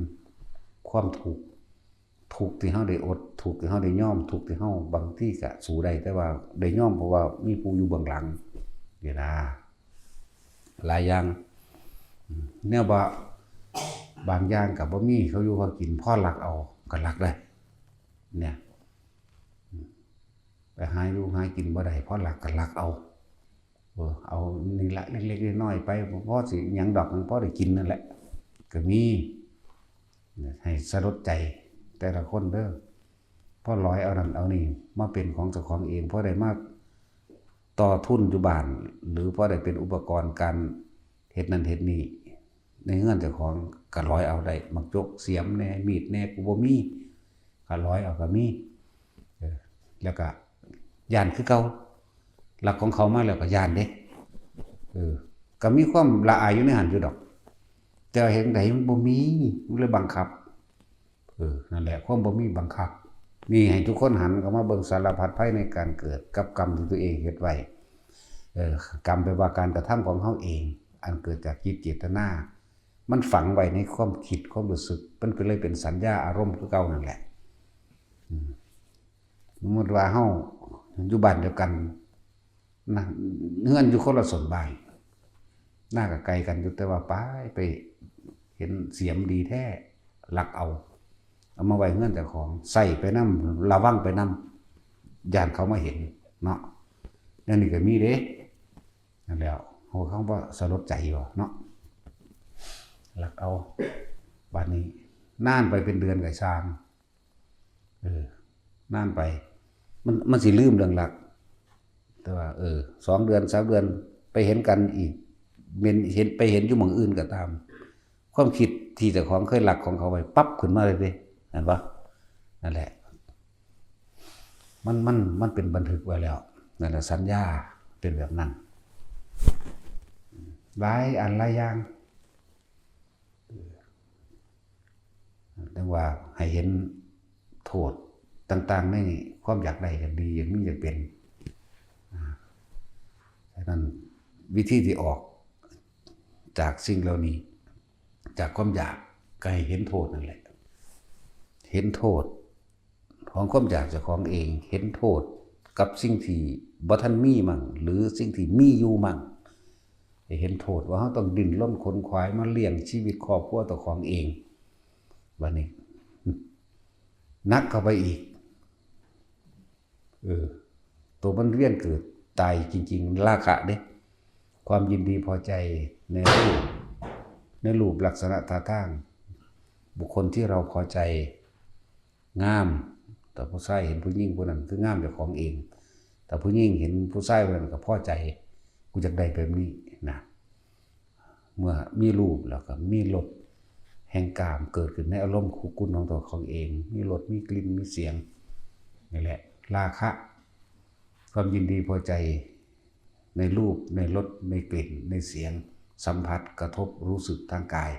ความทุกข์ที่เฮาได้อดทุกข์ที่เฮาได้ยอมทุกข์ที่เฮาบางทีก็สู้ได้แต่ว่าได้ยอมเพราะว่ามีผู้อยู่เบื้องหลังเวลาหลายอย่างแนวว่าบางอย่างก็บ่มีเขาอยู่เขากินพอลักเอาก็ลักได้เนี่ยไปหาอยู่หากินบ่ได้พอลักก็ลักเอาเอานี่ละเล็กๆน้อยๆไปพอสิหยังดอกมันพอได้กินนั่นแหละก็มีให้สลดใจแต่ละคนเด้อพ่อร้อยเอานั่นเอานี่มาเป็นของเจ้าของเองเพราะได้มาต่อทุนอยู่บ้านหรือเพราะได้เป็นอุปกรณ์การเฮ็ดนั่นเฮ็ดนี่ในเฮือนเจ้าของก็ร้อยเอาได้มักจกเสียมแน่มีดแน่กูบ่มีก็ร้อยเอาก็มีแล้วก็ย่านคือเก่าหลักของเขามาแล้วก็ย่านเด้ก็มีความละอายอยู่ในหันอยู่ดอกแต่เห็นไดมันบ่มีมันเลยบังคับนั่นแหละความบ่มีบังคับนี่ให้ทุกคนหันเข้ามาเบิ่งสารพัดภัยในการเกิดกับกรรมที่ตัวเองเฮ็ดไว้กรรมแปลว่าการกระทำของเฮาเองอันเกิดจากจิตเจตนามันฝังไว้ในความคิดความรู้สึกมันก็เลยเป็นสัญญาอารมณ์คือเก่านั่นแหละสมมุติว่าเฮาอยู่บ้านเดียวกันนะเฮือนอยู่คนละส่วนบ้านหน้าก็ไกลกันอยู่แต่ว่าไปเห็นเสียมดีแท้ลักเอามาไว้เฮือนเจ้าของใส่ไปนำระวังไปนำย่านเขามาเห็นเนาะนั่นนี่ก็มีเด้นั่นแล้วเขาบ่สลดใจบ่เนาะลักเอาบัดนี้นานไปเป็นเดือนก็ช่างนานไปมันสิลืมเรื่องลักแต่ว่า2 เดือน 3 เดือนไปเห็นกันอีกเห็นไปเห็นอยู่หม้องอื่นก็ตามความคิดที่เจ้าของเคยลักของเขาไว้ปั๊บขึ้นมาเลยเด้เห็นปะนั่นแหละมันเป็นบันทึกไว้แล้วนั่นแหละสัญญาเป็นแบบนั้นหลายอันหลายอย่างดังว่าให้เห็นโทษต่างๆในความอยากได้กันดีอย่างนี้อยากเป็นฉะนั้นวิธีที่ออกจากสิ่งเหล่านี้จากความอยากก็ให้เห็นโทษนั่นแหละเห็นโทษของความอยากเจ้าของเองเห็นโทษกับสิ่งที่บ่ทันมีมั่งหรือสิ่งที่มีอยู่มั่งเห็นโทษว่าเราต้องดิ้นรนขนขวายมาเลี้ยงชีวิตครอบครัวตัวของเองบัดนี้นักเข้าไปอีก ตัวมันเวียนเกิดตายจริงๆราคะเด้ความยินดีพอใจในรูปลักษณะท่าทางบุคคลที่เราพอใจงามแต่ผู้ชายเห็นผู้หญิงผู้นั้นคืองามเจ้าของเองแต่ผู้หญิงเห็นผู้ชายผู้นั้นก็พอใจกูจะได้แบบนี้นะเมื่อมีรูปแล้วก็มีรสแห่งกามเกิดขึ้นในอารมณ์คู่กุนของตัวของเองมีรสมีกลิ่นมีเสียงนี่แหละราคะความยินดีพอใจในรูปในรสในกลิ่นในเสียงสัมผัสกระทบรู้สึกทางกาย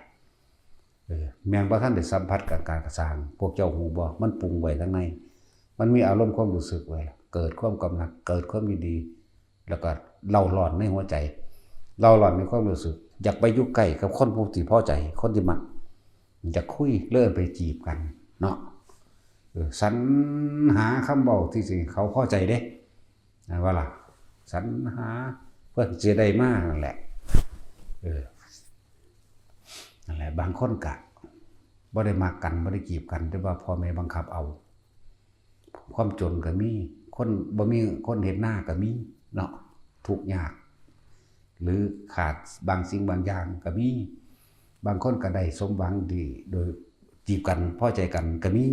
แม้ว่าท่านได้สัมผัสกับการกระสางพวกเจ้าหูบ่มันปรุงไว้ทั้งในมันมีอารมณ์ความรู้สึกไว้เกิดความกำหนัดเกิดความยินดีแล้วก็เล่าหลอนในหัวใจเล่าหลอนในความรู้สึกอยากไปยุ่งใกล้กับคนผู้ที่พอใจคนที่มักอยากคุยเลื่อนไปจีบกันเนาะสรรหาคำบอกที่สิเขาพอใจเด้ว่าล่ะสรรหาเพื่อจะได้มากนั่นแหละนั่นแหละบางคนกะบ่ได้มากันบ่ได้จีบกันแต่ว่าพ่อแม่บังคับเอาความจนก็มีคนบ่มีคนเห็นหน้าก็มีเนาะทุกข์ยากหรือขาดบางสิ่งบางอย่างก็มีบางคนก็ได้สมหวังดีโดยจีบกันพอใจกันก็มี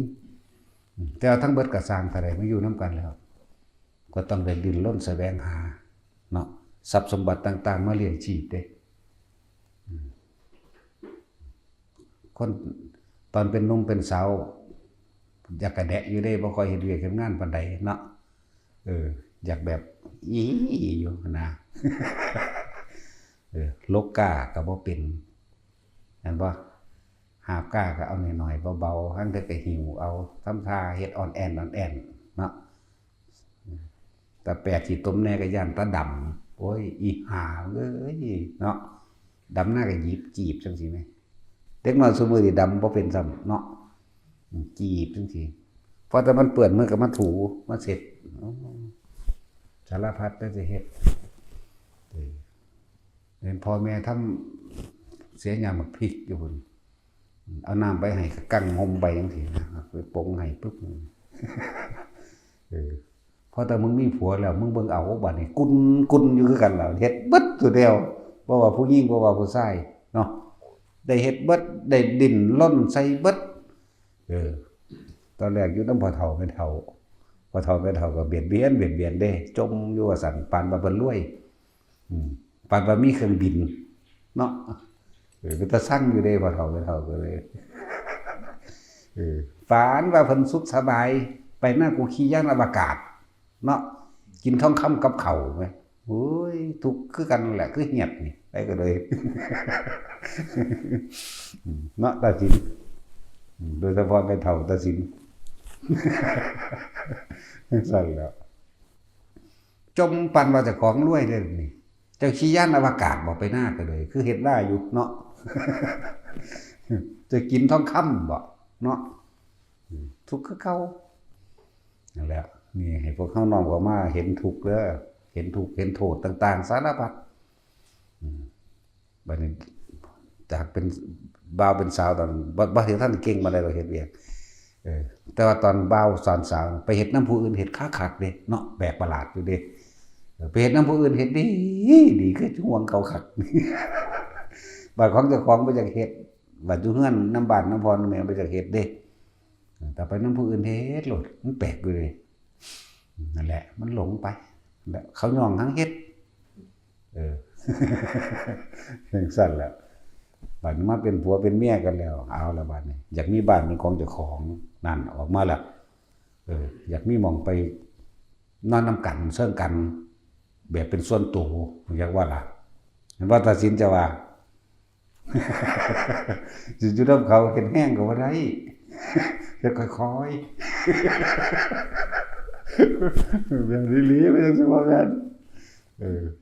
แต่ทั้งเบิดก็สร้างแต่ใดมาอยู่นำกันแล้วก็ต้องได้ดิ้นรนแสวงหาเนาะทรัพย์สมบัติต่างๆมาเลี้ยงชีพเด้คนตอนเป็นหนุ่มเป็นสาวอยากกระแดะอยู่ได้บ่ค่อยเฮ็ดเวียกเฮ็ดงานปานใดเนาะอยากแบบอีอยู่นะลกกาก็บ่เป็นเห็นบ่หาบกาก็เอาหน่อยๆเบาๆหั่นก็หิวเอาทำท่าเฮ็ดอ่อนแอนเนาะแต่แปดที่ต้มแน่ก็ย่านตาดำโอ้ยอีห่าเอ้ยเนาะดำหน้าก็หยิบจีบจังซี่แม่เด็กน้อยซุมื้อนี่ดำบ่เป็นซ้ำเนาะจีบจังซี่พอแต่มันเปื้อนมือก็มาถูมาเสร็จสารพัดได้สิเฮ็ดเห็นพ่อแม่ทำเสียยามพริกอยู่พุ่นเอาน้ำไปให้กั้งห่มไปจังซี่นะไปปงให้ปึ๊บพอแต่มึงมีผัวแล้วมึงเบิ่งเอาบัดนี้กุนอยู่คือกันแล้วเฮ็ดเบิดตัวเดียวบ่ว่าผู้หญิงบ่ว่าผู้ชายเนาะได้เฮ็ดเบิดได้ดิ้นร่นใส่เบิดตอนแรกอยู่นำพ่อเฒ่าแม่เฒ่าพ่อเฒ่าแม่เฒ่าก็เบียดเบียนเด้จมอยู่ว่าซั่นปานว่าเพิ่นรวยปานว่ามีเครื่องบินเนาะก็ตะสั่งอยู่เด้พ่อเฒ่าแม่เฒ่าก็เลยฝันว่าเพิ่นสุขสบายไปหน้ากูขี่ยานอวกาศเนาะกินทองคำกับข้าวมั้ยโอ้ยทุกข์คือกันแหละคือเหียดนี่ไปก็เลยเนาะตาสินโดยเฉพาะแม่เฒ่าตาสินสั่นแล้วจมปันว่าเจ้าของรวยเด้อนี่เจ้าขี่ยานอวกาศบ่ไปหน้าก็เลยคือเฮ็ดได้อยู่เนาะจะกินทองคำบ่เนาะทุกข์คือเก่านั่นแหละนี่ให้พวกเขาน้อมเข้ามาเห็นทุกข์เด้อเห็นทุกข์เห็นโทษต่างๆสารพัดบัดนี้จากเป็นบ่าวเป็นสาวตอนบ่ถึงท่านเก่งมาได้เราเฮ็ดเวียกแต่ว่าตอนบ่าวสอนสาวไปเฮ็ดน้ำผู้อื่นเฮ็ดคักๆเด้เนาะแปลกประหลาดอยู่เด้ไปเฮ็ดน้ำผู้อื่นเฮ็ดดีคือห่วงเขาคักบาดของเจ้าของบ่อยากเฮ็ดบาดอยู่เฮือนน้ำบ้านน้ำพรแม่บ่อยากเฮ็ดเด้แต่ไปน้ำผู้อื่นเฮ็ดโลดมันแปลกอยู่เลยนั่นแหละมันหลงไปเขาย่องทั้งเฮ็ดสั่นแล้วบัดนี้มาเป็นผัวเป็นเมียกันแล้วเอาละบัดนี้อยากมีบ้านเป็นของเจ้าของนั่นออกมาแล้วอยากมีหม่องไปนอนนำกันเชิงกันแบบเป็นส่วนตัวอยากว่าล่ะเห็นว่าตัดสินจะว่าอยู่นำเขาเห็นแห้งก็บ่ได้เฮ็ดค่อยๆแบบลีๆไปจังซี่ว่าแม่น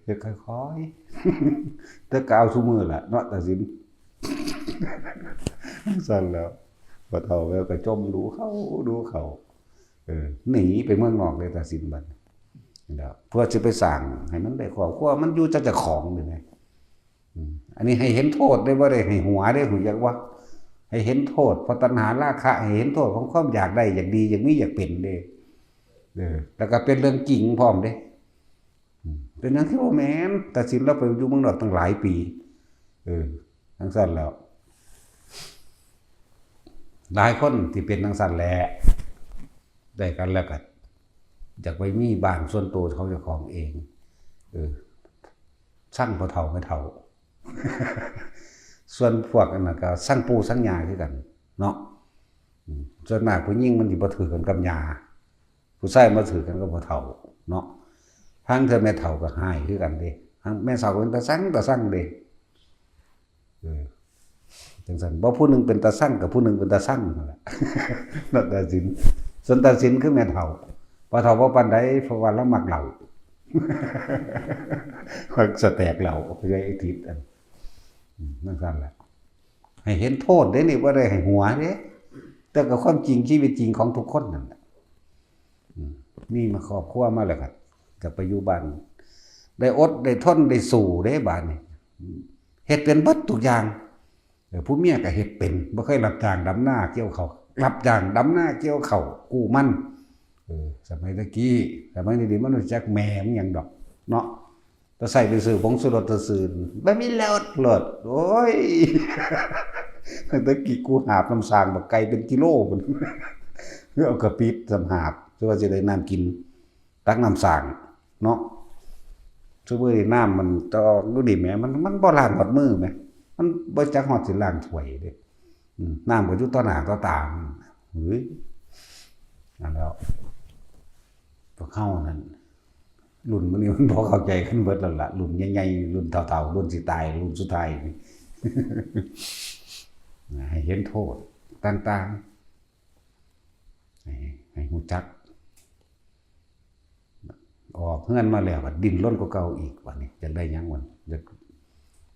เฮ็ดค่อยๆแต่ก็เอาซุมื้อล่ะเนาะตัดสินสั่นแล้วบ่เฒ่าแล้วก็จมดูเขาหนีไปเมืองนอกเลยตัดสินบัดแล้วเพื่อสิไปสร้างให้มันได้ครอบครัวมันอยู่จักเจ้าของนี่แหละอันนี้ให้เห็นโทษได้บ่ได้ให้หัวได้หูจักว่าให้เห็นโทษเพราะตัณหาราคะให้เห็นโทษของความอยากได้อยากดีอยากมีอยากเป็นเด้ แล้วก็เป็นเรื่องจริงพร้อมเด้เป็นหยังที่บ่แม่นตัดสินเราไปอยู่เมืองนอกตั้งหลายปีทั้งสั้นแล้วหลายคนที่เป็นทั้งสั้นแหละได้กันแล้วก็อยากไปมีบ้านส่วนตัวเขาเจ้าของเองสร้างพอเฒ่าไม่เฒ่า ส่วนพวกนั้นก็สร้างปูสร้างยาคือกันเนาะส่วนมากผู้หญิงมันสิบ่ถือกันกับยาผู้ชายมาถือกันกับพอเฒ่าเนาะทางเธอแม่เฒ่าก็หายคือกันเด้ทางแม่สาวก็เป็นตาสั่งเด้จังซั่นบ่ผู้หนึงเป็นตาสั่งกับผู้หนึงเป็นตาสั่งนั่นแหละนั่นตาสินส่วนตาสินคือแม่เฒ่าพอเฒ่าบ่ปานใดเพราะว่าเรามักเหล้ามักสแตกเหล้าไปไอ้ทิศนั่นซั่นแหละให้เห็นโทษเด้นี่บ่ได้ให้หัวเด้แต่ก็ความจริงชีวิตจริงของทุกคนนั่นแหละนี่มาครอบครัวมาแล้วก็ไปอยู่บ้านได้อดได้ทนได้สู้เด้บ้านนี่เฮ็ดเป็นเบิดทุกอย่างผู้เมียก็เฮ็ดเป็นบ่เคยรับจ้างดำนาเกี่ยวข้าวรับจ้างดำนาเกี่ยวข้าวกู้มันสมัยตะกี้สมัยนี้มันรู้จักแม่มันหยังดอกเนาะถ้าใส่ไปซื้อผงชูรสซื่อๆบ่มีแล้วโอ้ยตะกี้กูหาบน้ำสางบักไก่เป็นกิโลพุ่นเพื่อเอากระปิดสำหาบเพื่อว่าจะได้น้ำกินตักน้ำสางเนาะซุมื้อนี้น้ำมันตอดูดิแม่มันบ่ล้างหมดมือแม่มันบ่จักฮอดสิล้างถ้วยเด้น้ำก็อยู่ต่อหน้าต่อตาเฮ้ยนั่นแล้วพวกเฮานั่นรุ่นมื้อนี้มันบ่เข้าใจกันเบิดแล้วล่ะรุ่นใหญ่ๆรุ่นเฒ่าๆรุ่นสิตายรุ่นสุดท้ายให้เห็นโทษต่างๆให้รู้จักออกเฮือนมาแล้วก็ดิ้นรนกว่าเก่าอีกว่านี่จังได้หยังวัน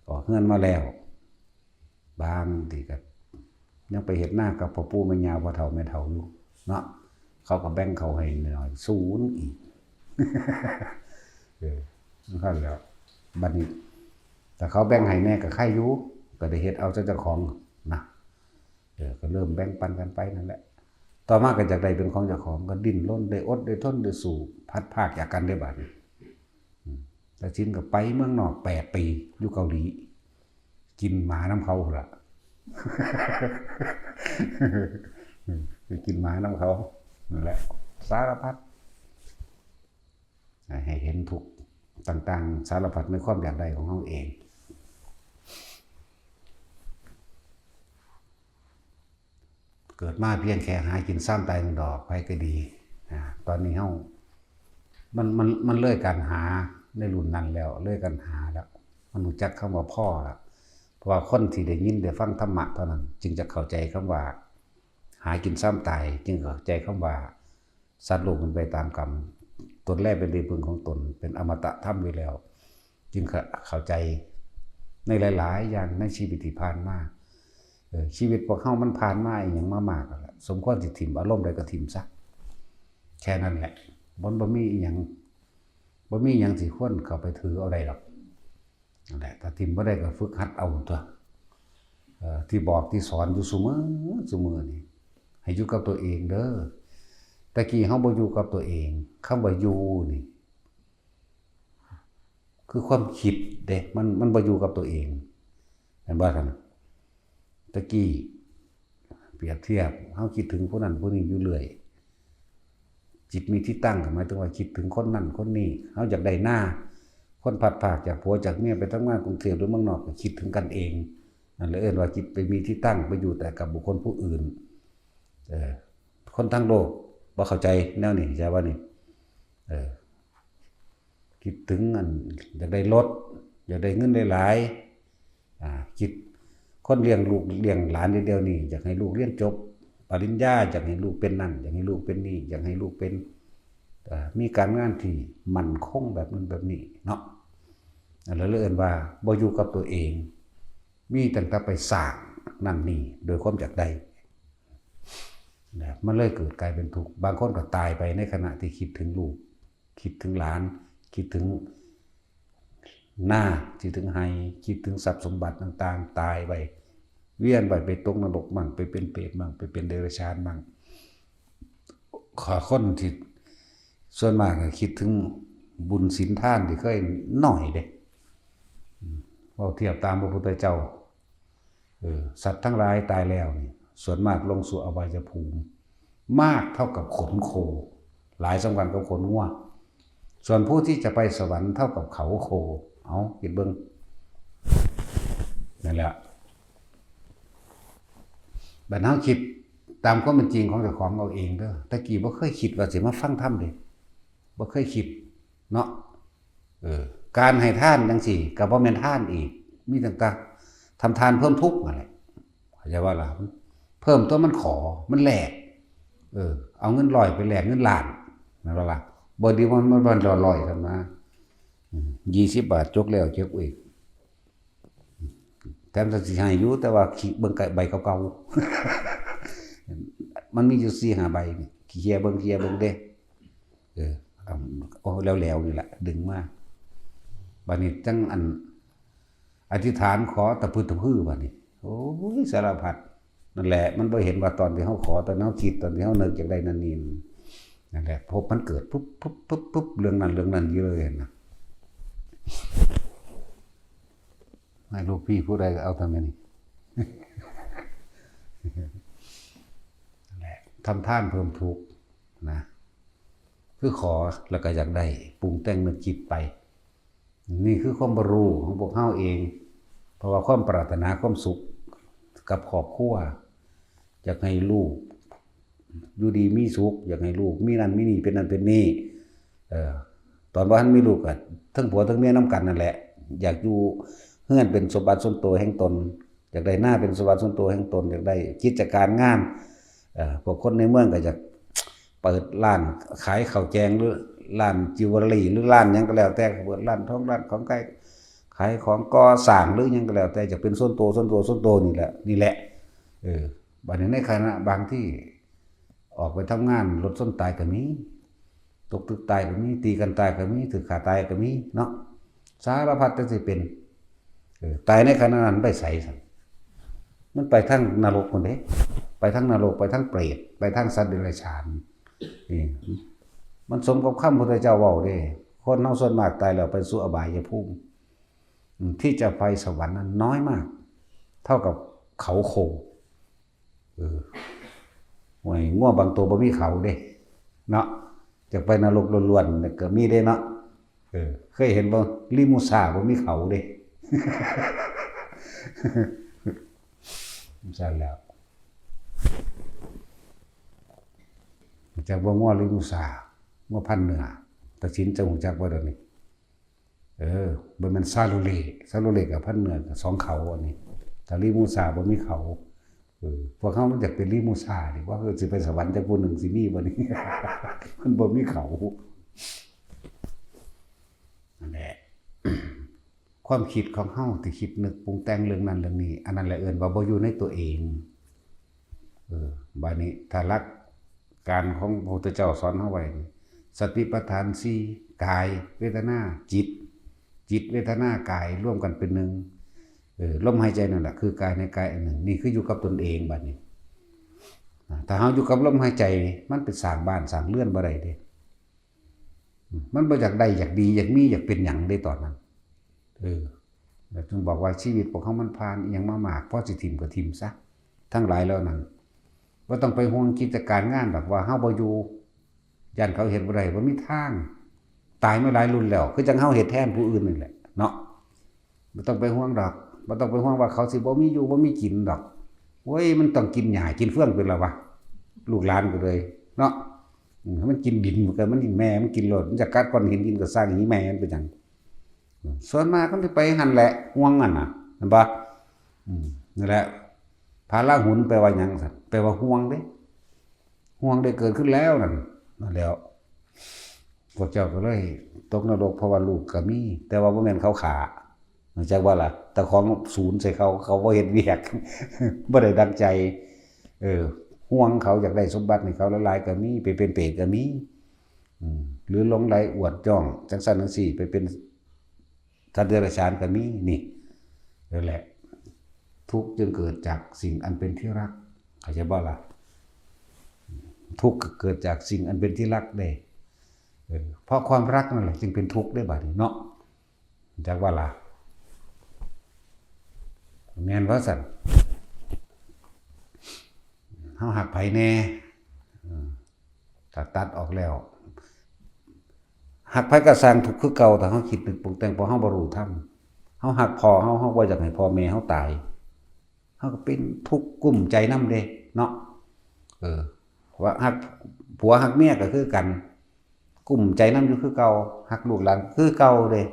ออกเฮือนมาแล้วบางทีก็ยังไปเฮ็ดหน้ากับพ่อปู่แม่ย่าพ่อเฒ่าแม่เฒ่าอยู่เนาะเขาก็แบ่งเขาให้หน่อยศูนย์อีกนั่นแล้วบัดนี้แต่เขาแบ่งให้แน่ก็ใครอยู่ก็ได้เฮ็ดเอาเจ้าของนะก็เริ่มแบ่งปันกันไปนั่นแหละต่อมาก็จากได้เป็นของเจ้าของก็ดิ้นรนได้อดได้ทนได้สู้พัดภาคจากกันได้บัดนี้แต่ชิ้นก็ไปเมืองนอก8 ปีอยู่เกาหลีกินหมาน้ำเขาล่ะไปกินหมาน้ำเขานั่นแหละสารพัดให้เห็นทุกต่างๆสารพัดในความอยากได้ของเขาเองเกิดมาเพียงแค่หากินซ้ำตาย1 ดอกไปก็ดีตอนนี้มันเลิกการหาในรุ่นนั้นแล้วเลิกการหาแล้วมันรู้จักคำว่าพ่อแล้วเพราะว่าคนที่ได้ยินได้ฟังธรรมะเท่านั้นจึงจะเข้าใจคำว่าหากินซ้ำตายจึงเข้าใจคำว่าสัตว์โลกมันไปตามกรรมตนแรกเป็นที่พึ่งของตนเป็นอมตะธรรมไว้แล้วจึงเข้าใจในหลายๆอย่างในชีวิตที่ผ่านมาชีวิตพวกเฮามันผ่านมาอย่างมากๆแล้วสมควรสิถิ่มอารมณ์ใดก็ถิ่มซะแค่นั้นแหละบ่มีอีหยังสิควรเข้าไปถือเอาได้หรอกนั่นแหละถ้าถิ่มบ่ได้ก็ฝึกหัดเอาตัวที่บอกที่สอนอยู่ซุมื้อนี่ให้อยู่กับตัวเองเด้อตะกี้เฮาบ่อยู่กับตัวเองคำว่าอยู่นี่คือความคิดเด้มันบ่อยู่กับตัวเองเห็นบ่ท่านตะกี้เปรียบเทียบเฮาคิดถึงผู้นั้นผู้นี้อยู่เรื่อยจิตมีที่ตั้งหมายถึงว่าคิดถึงคนนั้นคนนี้เฮาอยากได้หน้าคนพัดภาคจากผัวจากเมียไปทำงานกรุงเทพหรือเมืองนอกก็คิดถึงกันเองนั่นเลยเอิ้นว่าจิตไปมีที่ตั้งไปอยู่แต่กับบุคคลผู้อื่นคนทั้งโลกบ่เข้าใจแนวนี้ใช่ว่านี่คิดถึงอันอยากได้รถอยากได้เงินหลายๆคิดคนเลี้ยงลูกเลี้ยงหลานเดียวนี่อยากให้ลูกเรียนจบปริญญาอยากให้ลูกเป็นนั่นอยากให้ลูกเป็นนี่อยากให้ลูกเป็นมีการงานที่มั่นคงแบบนั้นแบบนี้เนาะแล้วเอิ้นว่าบ่อยู่กับตัวเองมีตั้งแต่ไปสร้างนั่นนี่โดยความอยากได้มันเลยเกิดกลายเป็นทุกข์บางคนก็ตายไปในขณะที่คิดถึงลูกคิดถึงหลานคิดถึงหน้าคิดถึงไห้คิดถึงทรัพย์สมบัติต่างๆตายไปเวียนไปตกนรกมั่งไปเป็นเปรตมั่งไปเป็นเดรัจฉานมั่งขอคนที่ ส่วนมากก็คิดถึงบุญศีลทานที่เคยน้อยเด้พอเทียบตามพระพุทธเจ้าสัตว์ทั้งหลายตายแล้วนี่ส่วนมากลงสู่อบายภูมิมากเท่ากับขนโคหลายสำคัญกับขนงัวส่วนผู้ที่จะไปสวรรค์เท่ากับเขาโคเอาคิดเบิ่งนั่นแหละบัดเฮาคิดตามความเป็นจริงของเจ้าของเอาเองเด้อตะกี้บ่เคยคิดว่าสิมาฟังธรรมเด้บ่เคยคิดเนาะการให้ทานจังซี่ก็บ่แม่นทานอีกมีต่างๆทำทานเพิ่มทุกข์นั่นแหละเข้าใจว่าล่ะเพิ่มตัวมันขอมันแลกเอาเงิน100ไปแลกเงินล้านนั่นว่าล่ะบ่ดีมันบ่100ซั่นมา20 บาทจกแล้วจกอีกแถมสิให้อยู่แต่ว่าเบิ่งใบเก่าๆมันมีอยู่4-5 ใบนี่เคลียร์เบิ่งเด้โอ้แล้วนี่แหละดึงมาบัดนี้จังอันอธิษฐานขอตะพื้บัดนี้โอ้ยสารพัดนั่นแหละมันบ่เห็นว่าตอนที่เฮาขอตอนเฮาคิดตอนที่เฮานึกอยากได้นั่นนี่นั่นแหละพบมันเกิดปุ๊บเรื่องนั้นอยู่เลยนะให้ลูกพี่ผู้ใดก็เอาทำอย่างนี้นั่นแหละทำท่านเพิ่มทุกข์นะคือขอแล้วก็อยากได้ปรุงแต่งนึกคิดไปนี่คือความบรรลุของพวกเฮาเองเพราะว่าความปรารถนาความสุขกับครอบครัวอยากให้ลูกอยู่ดีมีสุขอยากให้ลูกมีนั่นมีนี่เป็นนั่นเป็นนี่ตอนว่าท่านมีลูกก็ทั้งผัวทั้งเมียนำกันนั่นแหละอยากอยู่เฮือนเป็นสมบัติส่วนตัวแห่งตนอยากได้หน้าเป็นสมบัติส่วนตัวแห่งตนอยากได้กิจการงานพวกคนในเมืองก็จะเปิดร้านขายข้าวแกงหรือร้านจิวเวลรี่หรือร้านหยังก็แล้วแต่เปิดร้านทองร้านของใกล้ขายของก่อสร้างหรือหยังก็แล้วแต่จะเป็นส่วนตัวนี่แหละบัดนี้ในขณะบางที่ออกไปทำงานรถส้นตายก็มีตกตึกตายก็มีตีกันตายก็มีถือขาตายก็มีเนาะสารพัดจะสิเป็นตายในขณะนั้นไปใส่ซั่นมันไปทางนรกพุ่นเด้ไปทางนรกไปทางเปรตไปทางสัตว์เดรัจฉานนี่มันสมกับคำพุทธเจ้าเว้าเด้คนเฮาส่วนมากตายแล้วไปสู่อบายภูมิที่จะไปสวรรค์นั้นน้อยมากเท่ากับเขาโคหวยง่วบางตัวบ่มีเขาเด้เนาะจะไปนรกล้วนๆก็มีเด้เนาะเคยเห็นบ่ลิมูซ่าบ่มีเขาเด้ใช่แล้วจากบ่ง่วลิมูซ่าง่วพันเหนือตัดสินจะหูจักบ่เดี๋ยวนี้บ่แม่นซาโลเลกับพันเหนือกับ2เขาอันนี้แต่ลิมูซ่าบ่มีเขาพวกเขามันอยากเป็นลิมูซ่าดิว่าสิไปสวรรค์จักผู้หนึ่งสิมีบ่นี่ มันบ่มีเขานั่นแหละ ความคิดของเฮาที่คิดนึกปรุงแต่งเรื่องนั้นเรื่องนี้อันนั้นแหละเอิ้นว่าบ่อยู่ในตัวเองบัดนี้ถ้าหลักการของพระพุทธเจ้าสอนเฮาไว้สติปัฏฐาน4กายเวทนาจิตเวทนากายร่วมกันเป็นหนึ่งลมหายใจนั่นแหละคือกายในกายอันหนึ่งนี่คืออยู่กับตนเองบัดนี้ถ้าเฮาอยู่กับลมหายใจมันเป็นสร้างบ้านสร้างเรือนบ่ได้เด้มันบ่อยากได้อยากดีอยากมีอยากเป็นหยังได้ตอนนั้นแล้วจึงบอกว่าชีวิตพวกเขามันผ่านอีหยังมามากพอสิทิ่มก็ทิ่มซะทั้งหลายแล้วนั้นบ่ต้องไปห่วงกิจการงานแบบว่าเฮาบ่อยู่ย่านเขาเฮ็ดบ่ได้บ่มีทางตายมาหลายรุ่นแล้วคือจังเฮาเฮ็ดแทนผู้อื่นนี่แหละเนาะบ่ต้องไปห่วงดอกบ่ต้องไปห่วงว่าเขาสิบ่มีอยู่บ่มีกินดอกโอ้ยมันต้องกินหญ้ากินเฟืองเป็นล่ะวะลูกหลานก็เลยเนาะมันกินดินมันก็มันกินแม่มันกินโลดมันจะกัดก้อนหินกินก็สร้างหิแม่มันเป็นหยังส่วนมากก็สิไปหั่นแหละห่วงนั่นน่ะเห็นบ่นั่นแหละพาละหุนแปลว่าหยังซั่นแปลว่าห่วงเด้ห่วงได้เกิดขึ้นแล้วนั่นแล้วพวกเจ้าก็เลยตกนรกเพราะว่าลูกก็มีแต่ว่าบ่แม่นเขาขาจักว่าล่ะแต่ของศูนย์ใส่เขาบ่เฮ็ดเวียกบ่ได้ดังใจห่วงเขาอยากได้สมบัติให้เขาหลายๆก็มีไปเป็นเปรตก็มีหรือหลงไหลอวดจ้องจังซั่นจังซี่ไปเป็นสัตว์เดรัจฉานก็มีนี่นั่นแหละทุกข์จึงเกิดจากสิ่งอันเป็นที่รักเข้าใจบ่ล่ะทุกข์เกิดจากสิ่งอันเป็นที่รักเด้ เพราะความรักนั่นแหละจึงเป็นทุกข์ได้บัดนี้เนาะจักว่าล่ะแม่นว่าซั่นเฮาหักไผแน่ตัดออกแล้วหักไผก็สร้างทุกข์คือเก่าแต่เฮาคิดนึกปรุงแต่งเพราะเฮาบ่รู้ธรรมเฮาหักพ่อเฮาบ่อยากให้พ่อแม่เฮาตายเฮาก็เป็นทุกข์กุ้มใจนำเด้เนาะว่าหักผัวหักเมียก็คือกันกุ้มใจนำอยู่คือเก่าหักลูกหลานคือเก่าเด้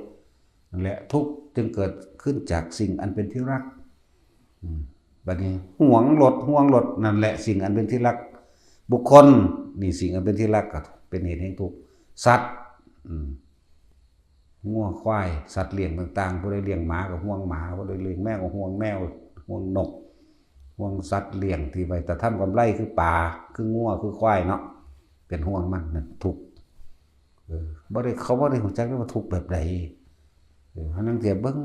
นั่นแหละทุกข์จึงเกิดขึ้นจากสิ่งอันเป็นที่รักบัดนี้ห่วงรถนั่นแหละสิ่งอันเป็นที่รักบุคคลนี่สิ่งอันเป็นที่รักก็เป็นเหตุแห่งทุกข์สัตว์งัวควายสัตว์เลี้ยงต่างๆผู้ใดเลี้ยงหมาก็ห่วงหมาผู้ใดเลี้ยงแมวก็ห่วงแมวห่วงนกห่วงสัตว์เลี้ยงที่ไว้แต่ทำกำไรคือปลาคืองัวคือควายเนาะเป็นห่วงมันนั่นทุกข์บ่ได้เขาบ่ได้รู้จักว่าทุกข์แบบใดเฮานั่งเสียเบิ่ง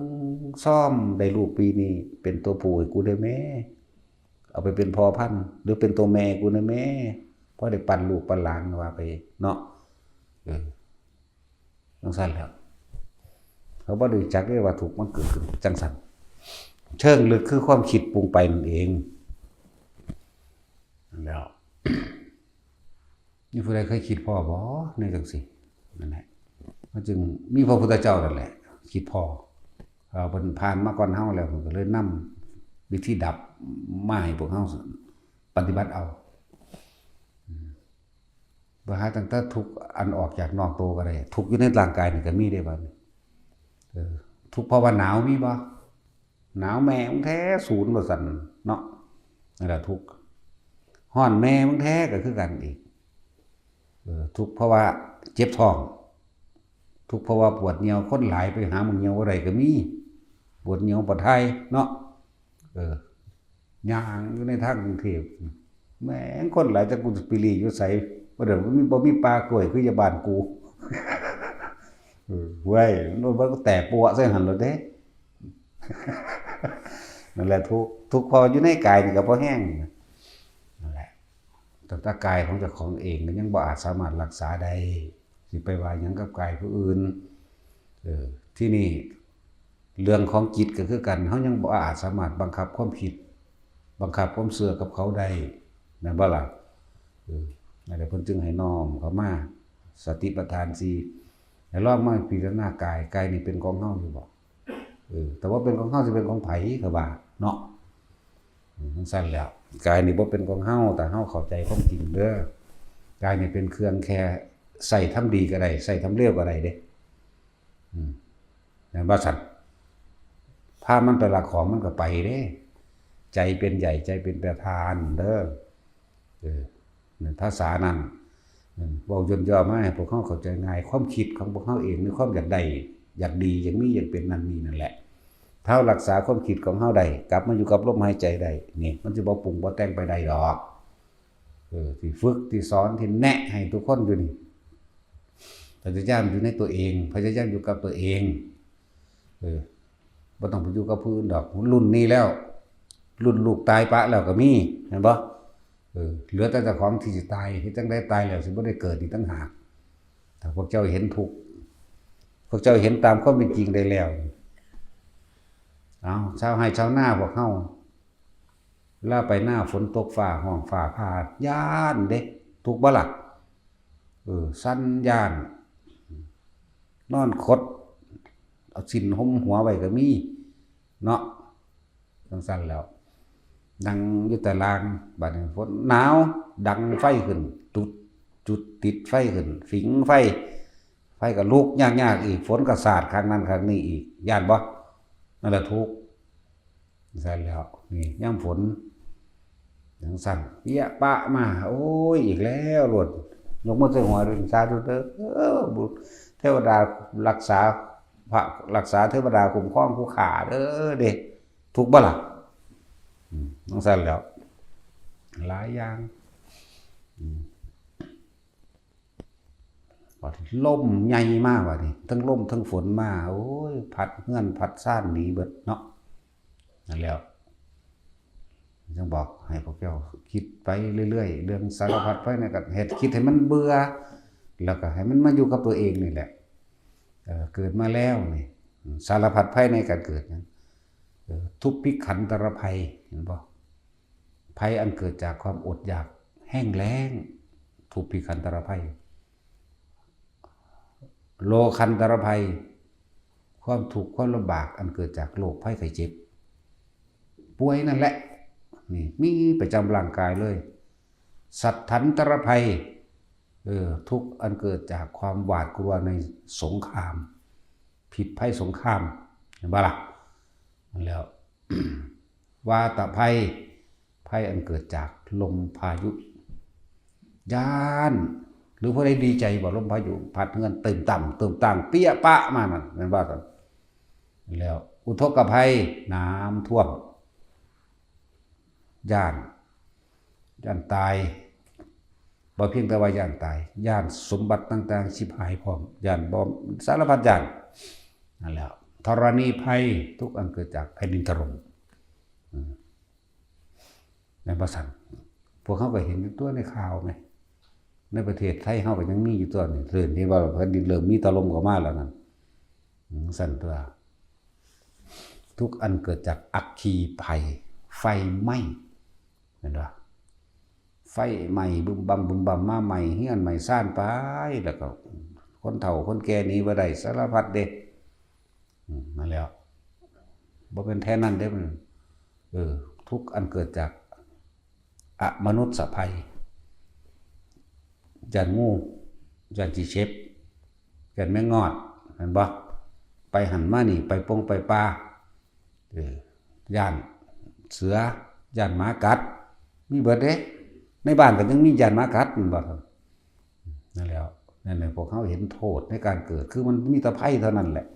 ซ่อมได้ลูกปีนี้เป็นตัวผู้ให้กูได้แม่เอาไปเป็นพ่อพันธุ์หรือเป็นตัวแม่กูได้แม่พอได้ปั่นลูกปั่นหลานว่าไปเนาะจังซั่นแล้วเขาบ่ได้รู้จักเลยว่าทุกข์มันเกิดขึ้นจังซั่นเชิงลึกคือความคิดปรุงไปนั่นเองแล้วนี่ผู้ใดเคยคิดพ่อบ่ในจังซี่นั่นแหละมันจึงมีพระพุทธเจ้านั่นแหละคิดพ่อเพิ่นผ่านมาก่อนเฮาแล้วเพิ่นก็เลยนำวิธีดับมาให้พวกเฮาปฏิบัติเอาบ่หาตั้งแต่ทุกข์อันออกจากนอกตัวก็ได้ทุกข์อยู่ในร่างกายนี่ก็มีได้บัดนี้ทุกข์เพราะว่าหนาวมีบ่หนาวแม่มึงแท้ศูนย์ว่าซั่นเนาะนั่นแหละทุกข์ร้อนแม่มึงแท้ก็คือกันอีกทุกข์เพราะว่าเจ็บท้องทุกข์เพราะว่าปวดเหี่ยวคนหลายไปหาหมองเหี่ยวบ่ได้ก็มีปวดเหี่ยวปวดไทยเนาะย่างอยู่ในทางกรุงเทพแม่งคนหลายจักกูสิไปหลีอยู่ไสบ่ได้บ่มีปลากล้วยคืออยู่บ้านกูเว้ยมันก็แตกปัวใส่หั่นโลดเด้นั่นแหละทุกข์พออยู่ในกายนี่ก็บ่แห้งนั่นแหละแต่กายของเจ้าของเองก็ยังบ่อาจสามารถรักษาได้สิไปว่าหยังกับกายผู้อื่นที่นี่เรื่องของจิตก็คือกันเฮายังบ่อาจสามารถบังคับความคิดบังคับความเชื่อกับเขาได้แม่นบ่ล่ะนั่นแหละเพิ่นจึงให้น้อมเข้ามาสติปัฏฐาน4ให้ลองมาพิจารณากายนี่เป็นของเฮาอยู่บ่แต่ว่าเป็นของเฮาสิเป็นของไผก็ว่าเนาะมันซั่นแล้วกายนี่บ่เป็นของเฮาแต่เฮาเข้าใจความจริงเด้อกายนี่เป็นเครื่องแค่ใส่ทำดีก็ได้ใส่ทำเลวก็ได้เด้แม่นบ่ซั่นพามันไปละของมันก็ไปเด้ใจเป็นใหญ่ใจเป็นประธานเด้อนั่นภาษานั้นเว้าย่นย่อมาให้พวกเฮาเข้าใจง่ายความคิดของพวกเฮาเองมีความอยากได้อยากดีอยากมีอยากเป็นนั่นนี่นั่นแหละถ้ารักษาความคิดของเฮาได้กลับมาอยู่กับลมหายใจได้นี่มันสิบ่ปรุงบ่แต่งไปได้ดอกที่ฝึกที่สอนที่แนะให้ทุกคนอยู่นี่พยายามอยู่ในตัวเองพยายามอยู่กับตัวเองบ่ต้องไปอยู่กับผู้อื่นดอกรุ่นนี้แล้วรุ่นลูกตายปะแล้วก็มีเห็นบ่เหลือแต่เจ้าของที่สิตายที่จังได้ตายแล้วสิบ่ได้เกิดอีกต่างหากถ้าพวกเจ้าเห็นทุกข์พวกเจ้าเห็นตามความเป็นจริงได้แล้วเอาชาวไร่ชาวนาพวกเฮาเวลาไปหน้าฝนตกฟ้าห้องฟ้าผ่าย้านเด้ทุกข์บ่ล่ะสั่นย้านนอนคดเอาสิ้นห่มหัวไว้ก็มีเนาะจังซั่นแล้วนั่งอยู่ตารางบัดนี้ฝนหนาวดังไฟขึ้นจุดติดไฟขึ้นฝิงไฟก็ลุกยากๆอีกฝนก็สาดข้างนั้นข้างนี้อีกย้านบ่นั่นแหละทุกข์ซั่นแล้วนี่ยามฝนจังซั่นเหี้ยปะมาโอ้ยอีกแล้วโลดยกมือใส่หัวด้วยสาธุเด้อบุตรเทวดารักษาพระรักษาเทวดาคุ้มครองผู้ขาเด้อเด้ทุกข์บ่ล่ะจังซั่นแล้วหลายอย่างลมใหญ่มากว่านี่ทั้งลมทั้งฝนมาโอ้ยพัดเฮือนพัดซ่านหนีเบิดเนาะนั่นแล้วจังบอกให้พวกเจ้าคิดไปเรื่อยๆเรื่องสารพัดไปเนี่ยก็เฮ็ดคิดให้มันเบื่อ แล้วก็ให้มันมาอยู่กับตัวเองนี่แหละเกิดมาแล้วนี่สารพัดภัยในการเกิดนะทุพพิขันตรภัยเห็นบ่ภัยอันเกิดจากความอดอยากแห้งแล้งทุพพิขันตรภัยโลคันตรภัยความทุกข์ความลำบากอันเกิดจากโรคภัยไข้เจ็บป่วยนั่นแหละนี่มีประจำร่างกายเลยสัตถันตรภัยทุกข์อันเกิดจากความหวาดกลัวในสงครามผิดภัยสงครามเห็นบ่ล่ะแล้ว วาตภัยภัยอันเกิดจากลมพายุย่านหรือพอได้ดีใจบ่ลมพายุพัดเงินเติมต่ำเติมต่างเปี้ยปะมานั่นแม่นว่ากันแล้วอุทกภัยน้ำท่วมย่านตายบ่เพียงแต่ว่าย่านตายย่านสมบัติต่างๆชิบหายพร้อมย่านบ่สารพัดย่านนั่นแหละธรณีภัยทุกอันเกิดจากแผ่นดินถล่มในภาษาพวกเขาก็เห็นตัวในข่าวไหมในประเทศไทยเขาก็ยังมีอยู่ตัวนี่เรื่องที่ว่าแผ่นดินเริ่มมีถล่มเข้ามาแล้วนั่นสั่นตัวทุกอันเกิดจากอัคคีภัยไฟไหม้เห็นป่ะไฟใหม่บึมบัมมาใหม่เฮียนใหม่ซ่านไปแล้วก็คนเฒ่าคนแก่นี้บ่ได้สารพัดเด้นั่นแล้วบ่เป็นแท้นั้นเด้มันทุกอันเกิดจากอมนุษย์ภัยย่านงูย่านจีเชฟย่านแมงงอดเห็นบ่ไปหันมานี่ไปปงไปปลาย่านเสือย่านหมากัดมีเบิดเด้ในบ้านก็ยังมีย่านหมากัดมันบ่ครับนั่นแล้วนั่นแหละพวกเขาเห็นโทษในการเกิดคือมันมีแต่ภัยเท่านั้นแหละ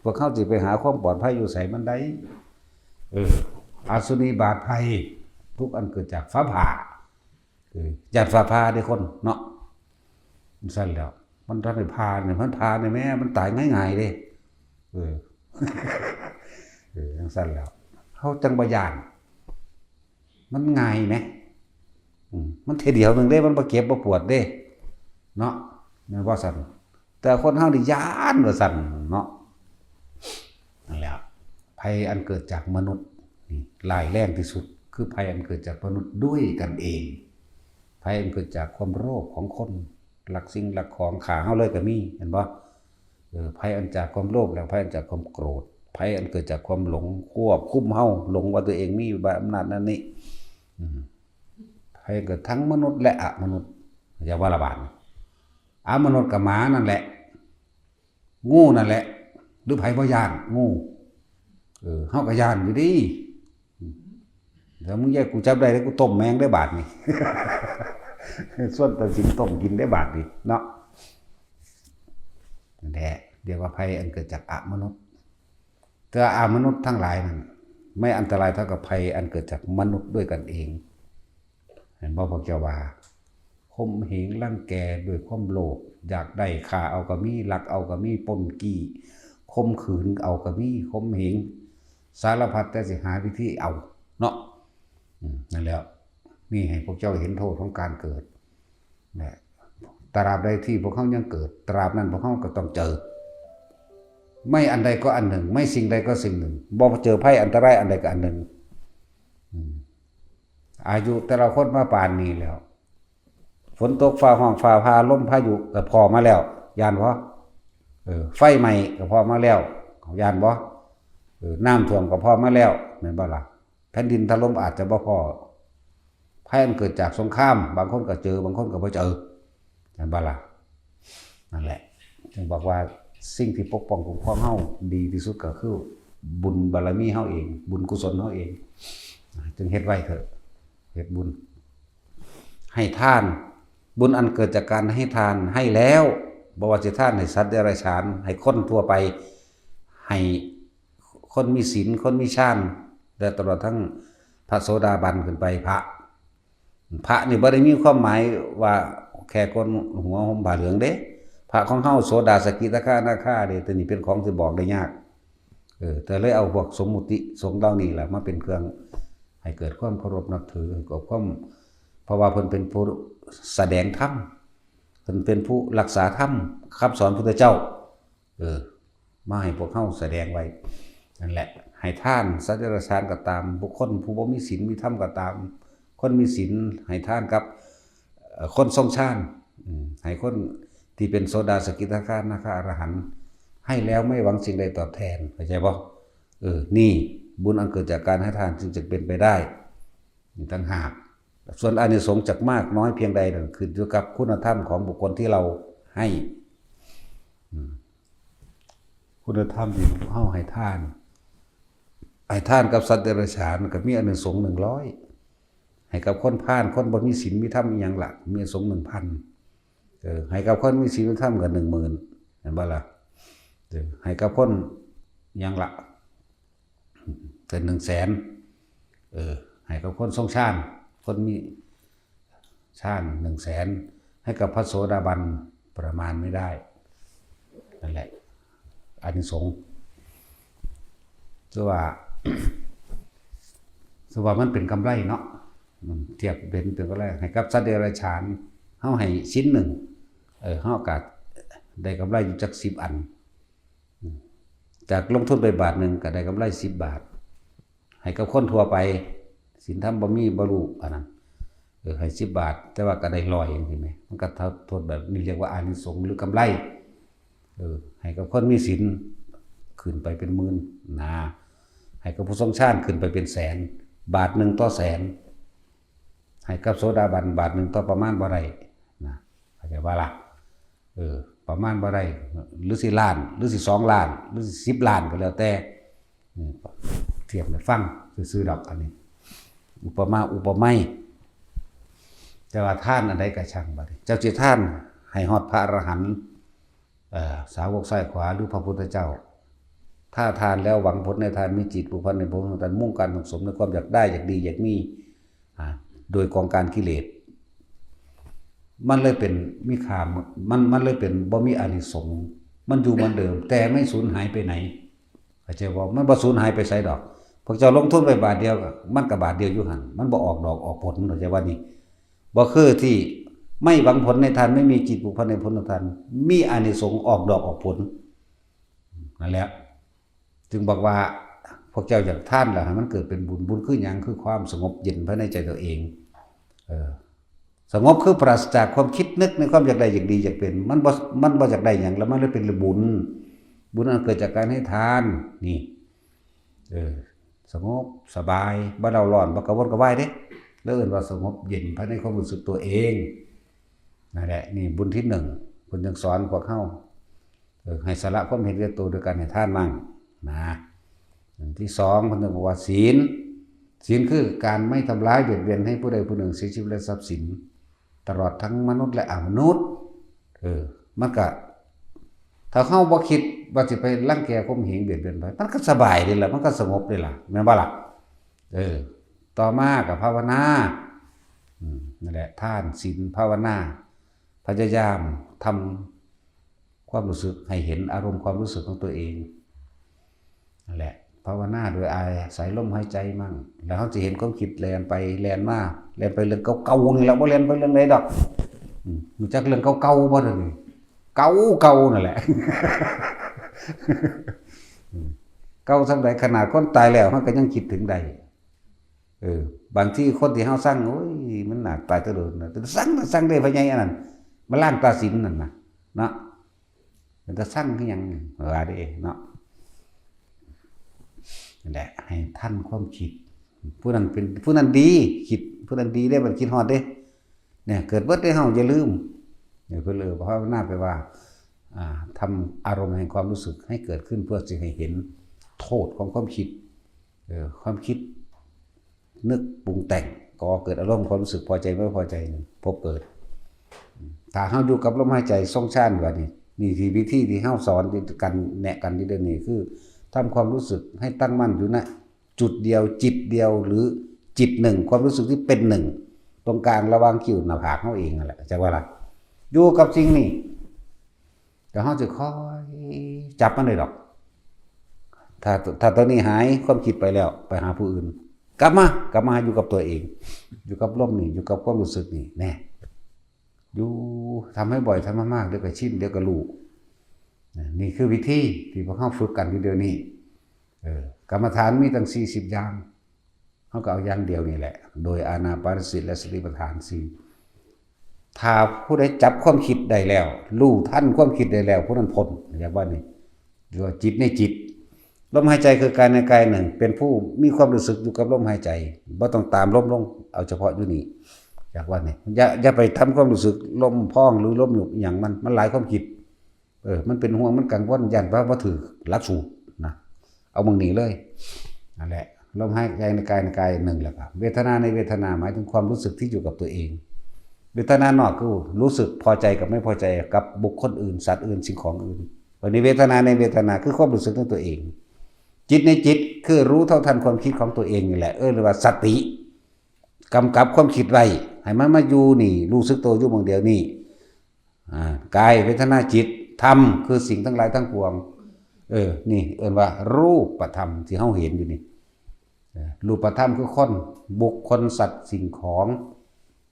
พวกเขาสิไปหาความปลอดภัยอยู่ไสมันได้อาสุนีบาตภัยทุกอันเกิดจากฟ้าผ่าย่านฟ้าผ่าเด้คนเนาะมันสั่นแล้วมันทำให้ผ่าเนี่ยมันผ่าเนี่ยแม่มันตายง่ายๆเด้จังสั่นแล้วเฮาจังบ่ย่านมันง่ายไหมมันเทเดียวนึงเด้มันบ่เก็บบ่ปวดเด้เนาะแม่นบ่สั่นแต่คนเฮานี่ย้านว่าสั่นเนาะนั่นแหละภัยอันเกิดจากมนุษย์นี่ร้ายแรงที่สุดคือภัยอันเกิดจากมนุษย์ด้วยกันเองภัยอันเกิดจากความโลภของคนลักสิ่งลักของขาเฮาเลยก็มีเห็นบ่ภัยอันจากความโลภแล้วภัยอันจากความโกรธภัยอันเกิดจากความหลงควบคุมเฮาหลงว่าตัวเองมีอำนาจนั่นนี่ภัยเกิดทั้งมนุษย์และอมนุษย์อย่าว่าละบาดอมนุษย์กับหมานั่นแหละงูนั่นแหละหรือภัยบ่ย่านงูเฮาก็ย่านอยู่ดิแล้วมึงแยกกูจับได้แล้วกูต้มแมงได้บาทนี่ ส่วนตัดสินต้มกินได้บาทนี่เนาะนั่นแหละเรียกว่าภัยอันเกิดจากอมนุษย์แต่อมนุษย์ทั้งหลายนั้นไม่อันตรายเท่ากับภัยอันเกิดจากมนุษย์ด้วยกันเองเห็นบ่พระเจ้าว่าข่มเหงรังแกด้วยความโลภอยากได้ฆ่าเอาก็มีลักเอาก็มีปล้นกี้ข่มขืนเอาก็มีข่มเหงสารพัดแต่สิหาวิธีเอาเนาะนั่นแล้วนี่ให้พวกเจ้าเห็นโทษของการเกิดนะตราบใดที่พวกเขายังเกิดตราบนั้นพวกเขาก็ต้องเจอไม่อันใดก็อันหนึ่งไม่สิ่งใดก็สิ่งหนึ่งบ่เจอภัยอันตรายอันใดก็อันหนึ่งอายุแต่ละคนมาป่านนี้แล้วฝนตกฟ้าห้องฟ้าพาลมพายุก็พอมาแล้วยานบ่ไฟใหม่ก็พอมาแล้วยานบ่น้ำท่วมก็พอมาแล้วแม่นบ่ล่ะแผ่นดินถล่มอาจจะบ่พอภัยอันเกิดจากสงครามบางคนก็เจอบางคนก็บ่เจอแม่นบ่ล่ะนั่นแหละจึงบอกว่าสิ่งที่ปกป้องคุ้มครองเฮาดีที่สุดก็คือบุญบารมีเฮาเองบุญกุศลเฮาเองจึงเฮ็ดไว้เถอะเฮ็ดบุญให้ทานบุญอันเกิดจากการให้ทานให้แล้วบ่ว่าสิทานให้สัตว์เดรัจฉานให้คนทั่วไปให้คนมีศีลคนมีฌานและตลอดทั้งพระโสดาบันขึ้นไปพระนี่บ่ได้มีความหมายว่าแค่คนหัวห่มผ้าเหลืองเด้พระของเฮาโสดาสกิทาคานาคาเด้ตัวนี้เป็นของที่บอกได้ยากแต่เลยเอาพวกสมมุติสงฆ์เหล่านี้แหละมาเป็นเครื่องให้เกิดความเคารพนับถือกับความเพราะว่าเพิ่นเป็นผู้แสดงธรรม พิ่นเป็นผู้รักษาธรรมคำสอนพุทธเจ้ามาให้พวกเฮาแสดงไว้นั่นแหละให้ทานสัจจะทานก็ตามบุคคลผู้บ่มีศีลมีธรรมก็ตามคนมีศีลให้ทานกับคนทรงฌานให้คนที่เป็นโสดาสกิทาคานาคาอรหันต์ให้แล้วไม่หวังสิ่งใดตอบแทนเข้าใจบ่นี่บุญอันเกิดจากการให้ทานจึงจะเป็นไปได้ต่างหากส่วนอานิสงส์จากมากน้อยเพียงใดนั่นขึ้นอยู่กับคุณธรรมของบุคคลที่เราให้คุณธรรมที่เฮาให้ทานกับสัตว์เดรัจฉานก็มีอานิสงส์100ให้กับคนพาลคนบ่มีศีลมีธรรมอีหยังล่ะมีอานิสงส์ 1,000ให้กับคนมีศีลมีธรรมก็ 10,000 เห็นบ่ล่ะให้กับคนหยังล่ะเป็น 100,000ให้กับคนทรงฌานคนมีฌาน 100,000ให้กับพระโสดาบันประมาณไม่ได้นั่นแหละอานิสงส์คือว่ามันเป็นกำไรเนาะเทียบเป็นกำไรให้กับสัตว์เดรัจฉานเฮาให้ชิ้นหนึ่งเฮาก็ได้กำไรอยู่จัก10 อันจากลงทุนไปบาทนึงก็ได้กำไร10 บาทให้กับคนทั่วไปศีลธรรมบ่มีบ่รู้อันนั้นให้10 บาทแต่ว่าก็ได้100จังซี่แหมมันก็โทษแบบนี้เรียกว่าอานิสงส์หรือกำไรให้กับคนมีศีลขึ้นไปเป็นหมื่นนะให้กับผู้ทรงฌานขึ้นไปเป็นแสนบาทหนึ่งต่อแสนให้กับโสดาบันบาทหนึ่งต่อประมาณบ่ได้นะเข้าใจว่าล่ะประมาณบ่ได้หรือสิล้านหรือสิ2 ล้านหรือสิ10 ล้านก็แล้วแต่เทียบให้ฟังซื่อๆดอกอันนี้อุปมาอุปไมยแต่ว่าท่านอันใดก็ช่างบัดนี้เจ้าสิท่านให้ฮอดพระอรหันต์สาวกซ้ายขวาหรือพระพุทธเจ้าถ้าทานแล้วหวังผลในทานมีจิตผูกพันในพระองค์ท่านมุ่งการสังสมในความอยากได้อยากดีอยากมีโดยกองการกิเลสมันเลยเป็นมีค่ามันเลยเป็นบ่มีอานิสงส์มันอยู่เหมือนเดิมแต่ไม่สูญหายไปไหนเข้าใจบ่มันบ่สูญหายไปไสดอกพวกเจ้าลงทุนไปบาทเดียวมันก็บาทเดียวอยู่หั่นมันบ่ออกดอกออกผลเข้าใจว่านี่บ่คือที่ไม่หวังผลในทานไม่มีจิตผูกพันในผลของทานมีอานิสงส์ออกดอกออกผลนั่นแหละจึงบอกว่าพวกเจ้าอยากท่านล่ะให้มันเกิดเป็นบุญคือหยังคือความสงบเย็นภายในใจตัวเองสงบคือปราศจากความคิดนึกในความอยากได้อยากดีอยากเป็นมันบ่อยากได้หยังแล้วมันเลยเป็นบุญอันเกิดจากการให้ทานนี่สงบสบายบ่เดาร้อนบ่กระวนกระวายเด้แล้วเอิ้นว่าสงบเย็นภายในความรู้สึกตัวเองนั่นแหละนี่บุญที่1เพิ่นจึงสอนพวกเฮาให้สละความเห็นแก่ตัวด้วยการให้ทานมั่งนะอันที่2เพิ่นบอกว่าศีลคือการไม่ทำร้ายเบียดเบียนให้ผู้ใดผู้หนึ่งเสียชีวิตและทรัพย์สินตลอดทั้งมนุษย์และอมนุษย์มันก็ถ้าเฮาบ่คิดว่าสิไปรังแกข่มเหงเบียดเบียนไปมันก็สบายดีล่ะมันก็สงบดีล่ะแม่นบ่ล่ะต่อมาก็ภาวนานั่นแหละทานศีลภาวนาพยายามทำความรู้สึกให้เห็นอารมณ์ความรู้สึกของตัวเองนั่นแหละภาวนาโดยอาศัยลมหายใจมั่งแล้วเขาจะเห็นความคิดแล่นไปแล่นมาแล่นไปเรื่องเก่าๆนี่แหละบ่แล่นไปเรื่องใดดอกรู้จักเรื่องเก่าๆบ่เด้อนี่เก่านั่นแหละเก่าซำใดขนาดคนตายแล้วมันก็ยังคิดถึงได้บางทีคนที่เฮาสั่งโอ้ยมันน่าตายตะโดนนะแต่สั่งได้พะใหญ่อันนั้นมาล้างตาศีลนั่นน่ะเนาะมันจะสั่งคือหยังว่าเด้เนาะนั่นแหละให้ท่านความคิดผู้นั้นเป็นผู้นั้นดีคิดผู้นั้นดีได้บัดคิดฮอดเด้เนี่ยเกิดเบิดได้เฮาอย่าลืมเพิ่นภาวนาไปว่าทำอารมณ์แห่งความรู้สึกให้เกิดขึ้นเพื่อจะให้เห็นโทษของความคิดความคิดนึกปรุงแต่งก่อเกิดอารมณ์ความรู้สึกพอใจไม่พอใจพบเกิดถ้าเฮาอยู่กับลมหายใจทรงฌานว่านี่ที่วิธีที่เฮาสอนกันแนะกันที่เดี๋ยวนี้คือทำความรู้สึกให้ตั้งมั่นอยู่ณจุดเดียวจิตเดียวหรือจิตหนึ่งความรู้สึกที่เป็นหนึ่งตรงกลางระหว่างคิ้วหน้าผากเฮาเองนั่นแหละจักว่าล่ะอยู่กับสิ่งนี้เดี๋ยวเฮาจะค่อยจับมันได้ดอกถ้าตัวนี้หายความคิดไปแล้วไปหาผู้อื่นกลับมาอยู่กับตัวเองอยู่กับลมนี่อยู่กับความรู้สึกนี่แน่ อยู่ทำให้บ่อยทำมากๆเดี๋ยวก็ชินเดี๋ยวก็รู้นี่คือวิธีที่พวกเขาฝึกกันอยู่เดี๋ยวนี้กรรมฐานมีตั้ง40อย่างเขาก็เอาอย่างเดียวนี่แหละโดยอานาปานสติและสติปัฏฐาน4ถ้าผู้ใดจับความคิดได้แล้วรู้ทันความคิดได้แล้วผู้นั้นพ้นอย่างว่านี่เรียกว่าจิตในจิตลมหายใจคือกายในกายหนึ่งเป็นผู้มีความรู้สึกอยู่กับลมหายใจบ่ต้องตามลมลงเอาเฉพาะอยู่นี่อยากว่านี่อย่าไปทำความรู้สึกลมพองหรือลมหยุดอย่างมันหลายความคิดมันเป็นห่วงมันกังวลยันว่าถือหลักสูตรนะเอามึงหนีเลยนั่นแหละลมหายใจในกายในกายหนึ่งแหละครับเวทนาในเวทนาหมายถึงความรู้สึกที่อยู่กับตัวเองเวทนานอกคือรู้สึกพอใจกับไม่พอใจกับบุคคลอื่นสัตว์อื่นสิ่งของอื่นวันนี้เวทนาในเวทนาคือความรู้สึกของตัวเองจิตในจิตคือรู้เท่าทันความคิดของตัวเองนี่แหละเรียกว่าสติกำกับความคิดไว้ให้มันมาอยู่นี่รู้สึกตัวอยู่เมืองเดียวนี่กายเวทนาจิตธรรมคือสิ่งทั้งหลายทั้งปวงนี่ว่ารูปธรรมที่เฮาเห็นอยู่นี่รูปธรรมคือคนบุคคลสัตว์สิ่งของ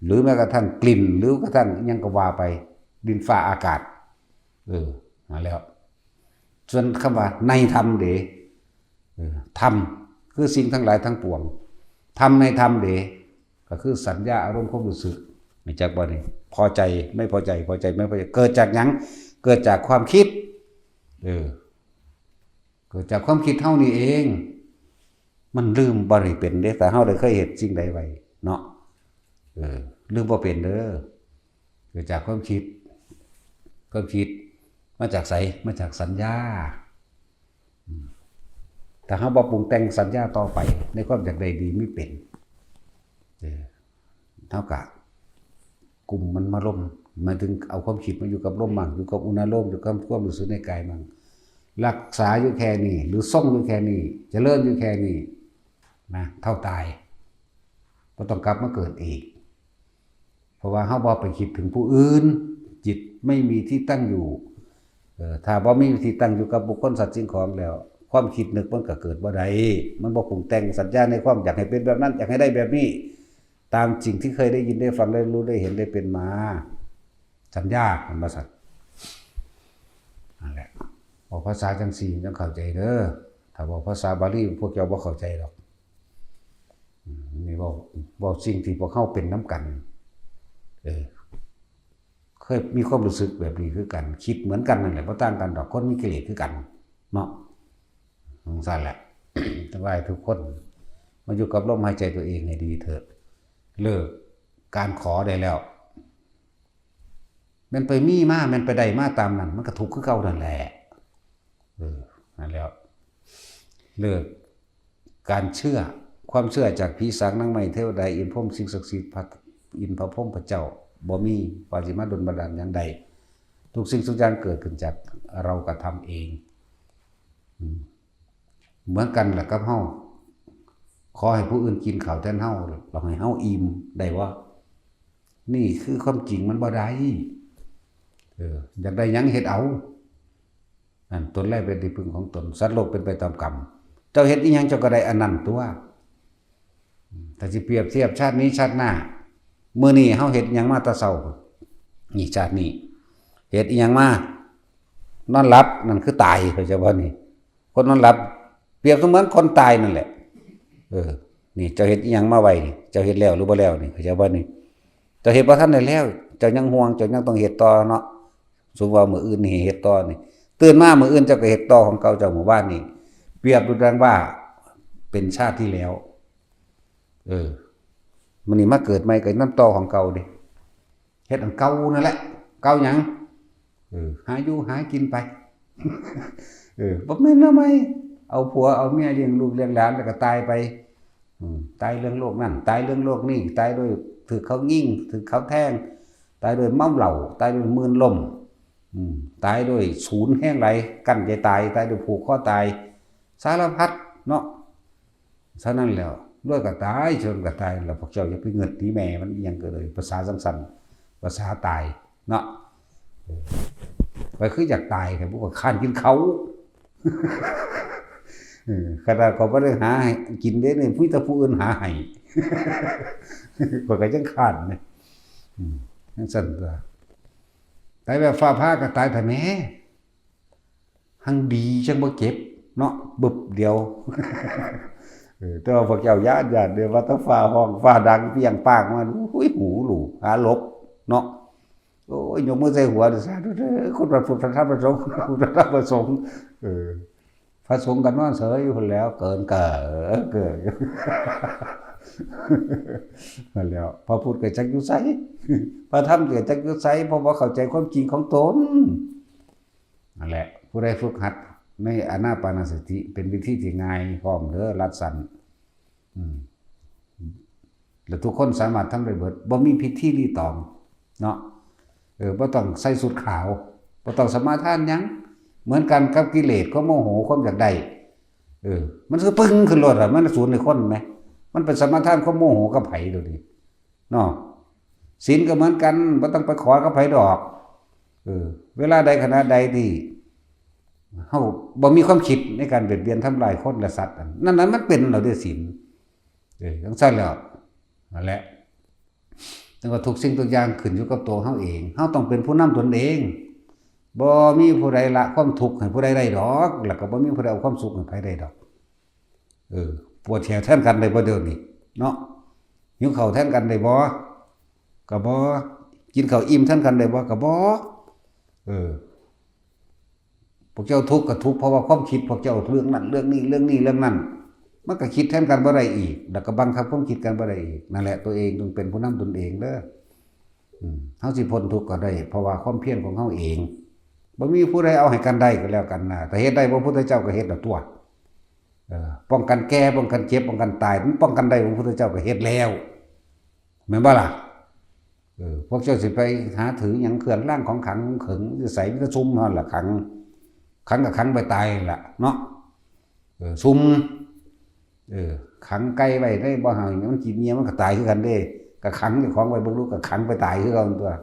หรือแม้กระทั่งกลิ่นหรือกระทั่งยังก็ว่าไปดินฟ้าอากาศมาแล้วส่วนคำว่าในธรรมเดธรรมคือสิ่งทั้งหลายทั้งปวงธรรมในธรรมเดก็คือสัญญาอารมณ์ความรู้สึกไม่จากบ่นี่พอใจไม่พอใจพอใจไม่พอใจเกิดจากหยังเกิดจากความคิดเกิดจากความคิดเท่านี้เองมันลืมบ่ได้เป็นเด้แต่เฮาได้เคยเห็นสิ่งใดไว้เนาะลืมบ่เป็นเด้อเกิดจากความคิดมาจากไสมาจากสัญญาแต่เฮาบ่ปรุงแต่งสัญญาต่อไปในความอยากได้ดีไม่เป็นเท่ากับกลุ่มมันมาล่มมาถึงเอาความคิดมาอยู่กับลมมั่งอยู่กับอุณหภูมิอยู่กับความรู้สึกในกายมั่งรักษาอยู่แค่นี้หรือส่งอยู่แค่นี้เจริญอยู่แค่นี้นะเท่าตายบ่ต้องกลับมาเกิดอีกเพราะว่าเฮาบ่ไปคิดถึงผู้อื่นจิตไม่มีที่ตั้งอยู่ถ้าบ่มีที่ตั้งอยู่กับบุคคลสัตว์สิ่งของแล้วความคิดนึกมันก็เกิดบ่ได้มันบ่ปรุงแต่งสัญญาในความอยากให้เป็นแบบนั้นอยากให้ได้แบบนี้ตามสิ่งที่เคยได้ยินได้ฟังได้รู้ได้เห็นได้เป็นมาสัญญามันบ่สัตว์นั่นแหละบอกภาษาจังซี่จังเข้าใจเด้อถ้าบอกภาษาบาลีพวกเจ้าบ่เข้าใจหรอกนี่บอกสิ่งที่พวกเขาเป็นน้ำกันเคยมีความรู้สึกแบบนี้คือกันคิดเหมือนกันนั่นแหละบ่ต่างกันดอกคนมีกิเลสคือกันเนาะสั่นแหละทั้งหลายทุกคนมาอยู่กับลมหายใจตัวเองให้ดีเถิดเลิกการขอได้แล้วมันไปมีมามันไปได้มาตามนั้นมันก็ทุกข์คือเก่านั่นแหละนั่นแล้วเลิกการเชื่อความเชื่อจากผีสางนางไม้เทวดาอินพรหมสิ่งศักดิ์สิทธิ์อินพระพรหมพระเจ้าบ่มีปาฏิมาดลบันดาลอย่างใดทุกสิ่งทุกอย่างเกิดขึ้นจากเรากระทำเองเหมือนกันแหละกับเฮาขอให้ผู้อื่นกินข้าวแทนเฮาเราให้เฮาอิ่มได้ว่านี่คือความจริงมันบ่ได้อยากได้หยังเฮ็ดเอานั่นตนแรกเป็นที่พึ่งของตนสัตว์โลกเป็นไปตามกรรมเจ้าเฮ็ดอีหยังเจ้าก็ได้อันนั้นตัวถ้าสิเปรียบเทียบชาตินี้ชาติหน้ามื้อนี้เฮาเฮ็ดหยังมาแต่เช้านี่ชาตินี้เฮ็ดอีหยังมานอนหลับนั่นคือตายเข้าใจบ่นี่คนนอนหลับเปรียบเสมือนคนตายนั่นแหละนี่เจ้าเฮ็ดอีหยังมาไว้นี่เจ้าเฮ็ดแล้วหรือบ่แล้วนี่เข้าใจบ่นี่เจ้าเฮ็ดบ่ทันได้แล้วเจ้ายังห่วงเจ้ายังต้องเฮ็ดต่อเนาะสมมุติว่ามื้ออื่นนี่เฮ็ดต่อนี่ตื่นมามื้ออื่นเจ้าก็เฮ็ดต่อของเก่าเจ้าหมู่บ้านนี่เปรียบดูดังว่าเป็นชาติที่แล้วมื้อนี้มาเกิดใหม่ก็นำต่อของเก่าดิเฮ็ดอันเก่านั่นแหละเก่าหยังหาอยู่หากินไปบ่แม่นทำไมเอาผัวเอาเมียเลี้ยงลูกเลี้ยงหลานแล้วก็ตายไปตายเรื่องโลกนั่นตายเรื่องโลกนี่ตายด้วยถูกเขายิงถูกเขาแทงตายด้วยเมาเหล้าตายด้วยมืนลมตายด้วยศูนย์แห้งไหลกั้นใจตายตายด้วยผูกคอตายสารพัดเนาะฉะนั้นแล้วด้วยก็ตายชนก็ตายแล้วพวกเจ้าอย่าไปเงินตีแม่มันยังเกิดเลยภาษาสั้นๆภาษาตายเนาะไปคืออยากตายแต่พวกข้านกินเขาขนาดเขาไม่ได้หาให้กินได้เนี่ยผู้แต่ผู้อื่นหาให้ก็จังข้านเนี่ย นั่นสั่นตัวตายแบบฟ้าผ่าก็ตายแต่แม่หังดีจังบ่เจ็บเนาะบึบเดียวแต่ว่าพวกเจ้าญาติเดี๋ยวว่าต้องฟ้าห้องฟ้าดังเปรี้ยงป้างมันหุ้ยหูหลูหาลบเนาะโอ้ยยกมือใส่หัวสาธุเด้อคนพระพุทธพระธรรมพระสงฆ์พระธรรมพระสงฆ์พระสงฆ์กันนอนเสยอยู่คนแล้วเกินนั่นแล้วพระพุทธก็จักอยู่ไสพระธรรมก็จักอยู่ไสเพราะว่าเข้าใจความจริงของตนนั่นแหละผู้ใดฝึกหัดในอานาปานสติเป็นวิธีที่ง่ายพร้อมเด้อรัดสั้นแล้วทุกคนสามารถทำได้เบิดบ่มีพิธีรีตองเนาะบ่ต้องใส่สุดขาวบ่ต้องสมาทานหยังเหมือนกันกับกิเลสก็โมโหความอยากได้มันคือปึ้งขึ้นรถมันสูญในคนไหมมันเป็นสมาทานความโมโหกับไผดูดิเนาะศีลก็เหมือนกันบ่ต้องไปขอกับไผดอกเวลาใดขณะใดที่เฮาบ่มีความคิดในการเบียดเบียนทำลายคนและสัตว์นั่นมันเป็นเราด้วยศีลจังซั่นแล้วนั่นแหละแต่ว่าทุกสิ่งทุกอย่างขึ้นอยู่กับตัวเฮาเองเฮาต้องเป็นผู้นำตนเองบ่มีผู้ใดละความทุกข์ให้ผู้ใดได้ดอกแล้วก็บ่มีผู้ใดเอาความสุขให้ไผได้ดอกปวดแขนแทนกันได้บ่เดี๋ยวนี้เนาะหิวข้าวแทนกันได้บ่ก็บ่กินข้าวอิ่มแทนกันได้บ่ก็บ่พวกเจ้าทุกข์ก็ทุกข์เพราะว่าความคิดพวกเจ้าเรื่องนั้นเรื่องนี้เรื่องนั้นมันก็คิดแทนกันบ่ได้อีกแล้วก็บังคับความคิดกันบ่ได้อีกนั่นแหละตัวเองต้องเป็นผู้นำตนเองเด้อเฮาสิพ้นทุกข์ก็ได้เพราะว่าความเพียรของเฮาเองบ่มีผู้ใดเอาให้กันได้ก็แล้วกันนะแต่เฮ็ดได้พระพุทธเจ้าก็เฮ็ดแล้วตัวป้องกันแก่ป้องกันเจ็บป้องกันตายมันป้องกันได้พระพุทธเจ้าก็เฮ็ดแล้วแม่นบ่ล่ะพวกเจ้าสิไปหาถือหยังเครื่องร่างของขังขึงสิใส่มันก็ซุ่มนั่นล่ะขังก็ขังไปตายล่ะเนาะซุ่มขังไก่ไว้ได้บ่ให้มันกินเมียมันก็ตายคือกันเด้ก็ขังเจ้าของไว้บ่รู้ก็ขังไปตายคือกันตัว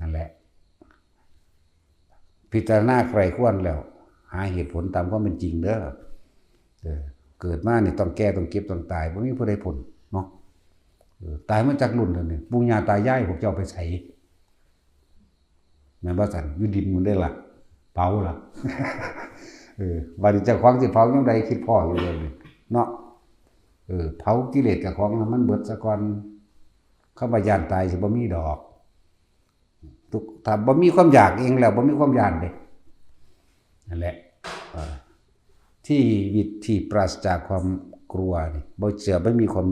นั่นแหละพิจารณาใครควรแล้วหาเหตุผลตามความเป็นจริงเด้อเกิดมานี่ต้องแก่ต้องเก็บต้องตายบ่มีผู้ใดพ้นเนาะตายมาจากรุ่นแล้วนี่ปู่ย่าตายายพวกเจ้าไปไสแม่นบ่ซั่นอยู่ดินมันได้ล่ะเผาล่ะบัดนี้เจ้าของสิเผาจังไดคิดพ่ออยู่เลยเนาะเผากิเลสกับของมันเบิดซะก่อนคำว่าย่านตายสิบ่มีดอกถ้าบ่มีความอยากเองแล้วบ่มีความย่านเด้นั่นแหละที่วิตที่ปราศจากความกลัวนี่บ่เชื่อบ่มีความ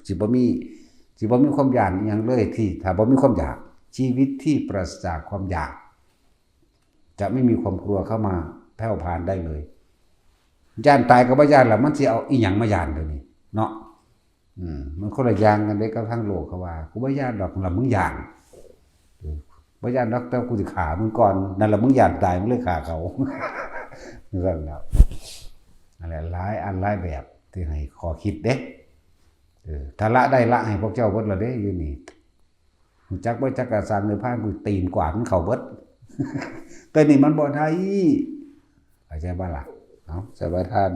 สิบ่มีความย่านอีหยังเลยที่ถ้าบ่มีความอยากชีวิตที่ปราศจากความอยากจะไม่มีความกลัวเข้ามาแผ่วพานได้เลยย่านตายก็บ่ย่านแล้วมันสิเอาอีหยังมาย่านเดี๋ยวนี้เนาะมันคนละอย่างกันเด้กับทั้งโลกเขาว่ากูบ่ย่านดอกล่ะมึงย่านบ่ย่านดอกแต่กูสิฆ่ามึงก่อนนั่นล่ะมึงย่านตายมึงเลยฆ่าเขานั่นแหละนั่นแหละหลายอันหลายแบบที่ให้ขอคิดเด้ถ้าละได้ละให้พวกเจ้าเบิดละเด้อยู่นี่ฮู้จักบ่จักกะสร้างในพานกูตีนกวาดมันเข้าเบิดแต่นี่มันบ่ได้เข้าใจบ่ล่ะเอาสบายทาน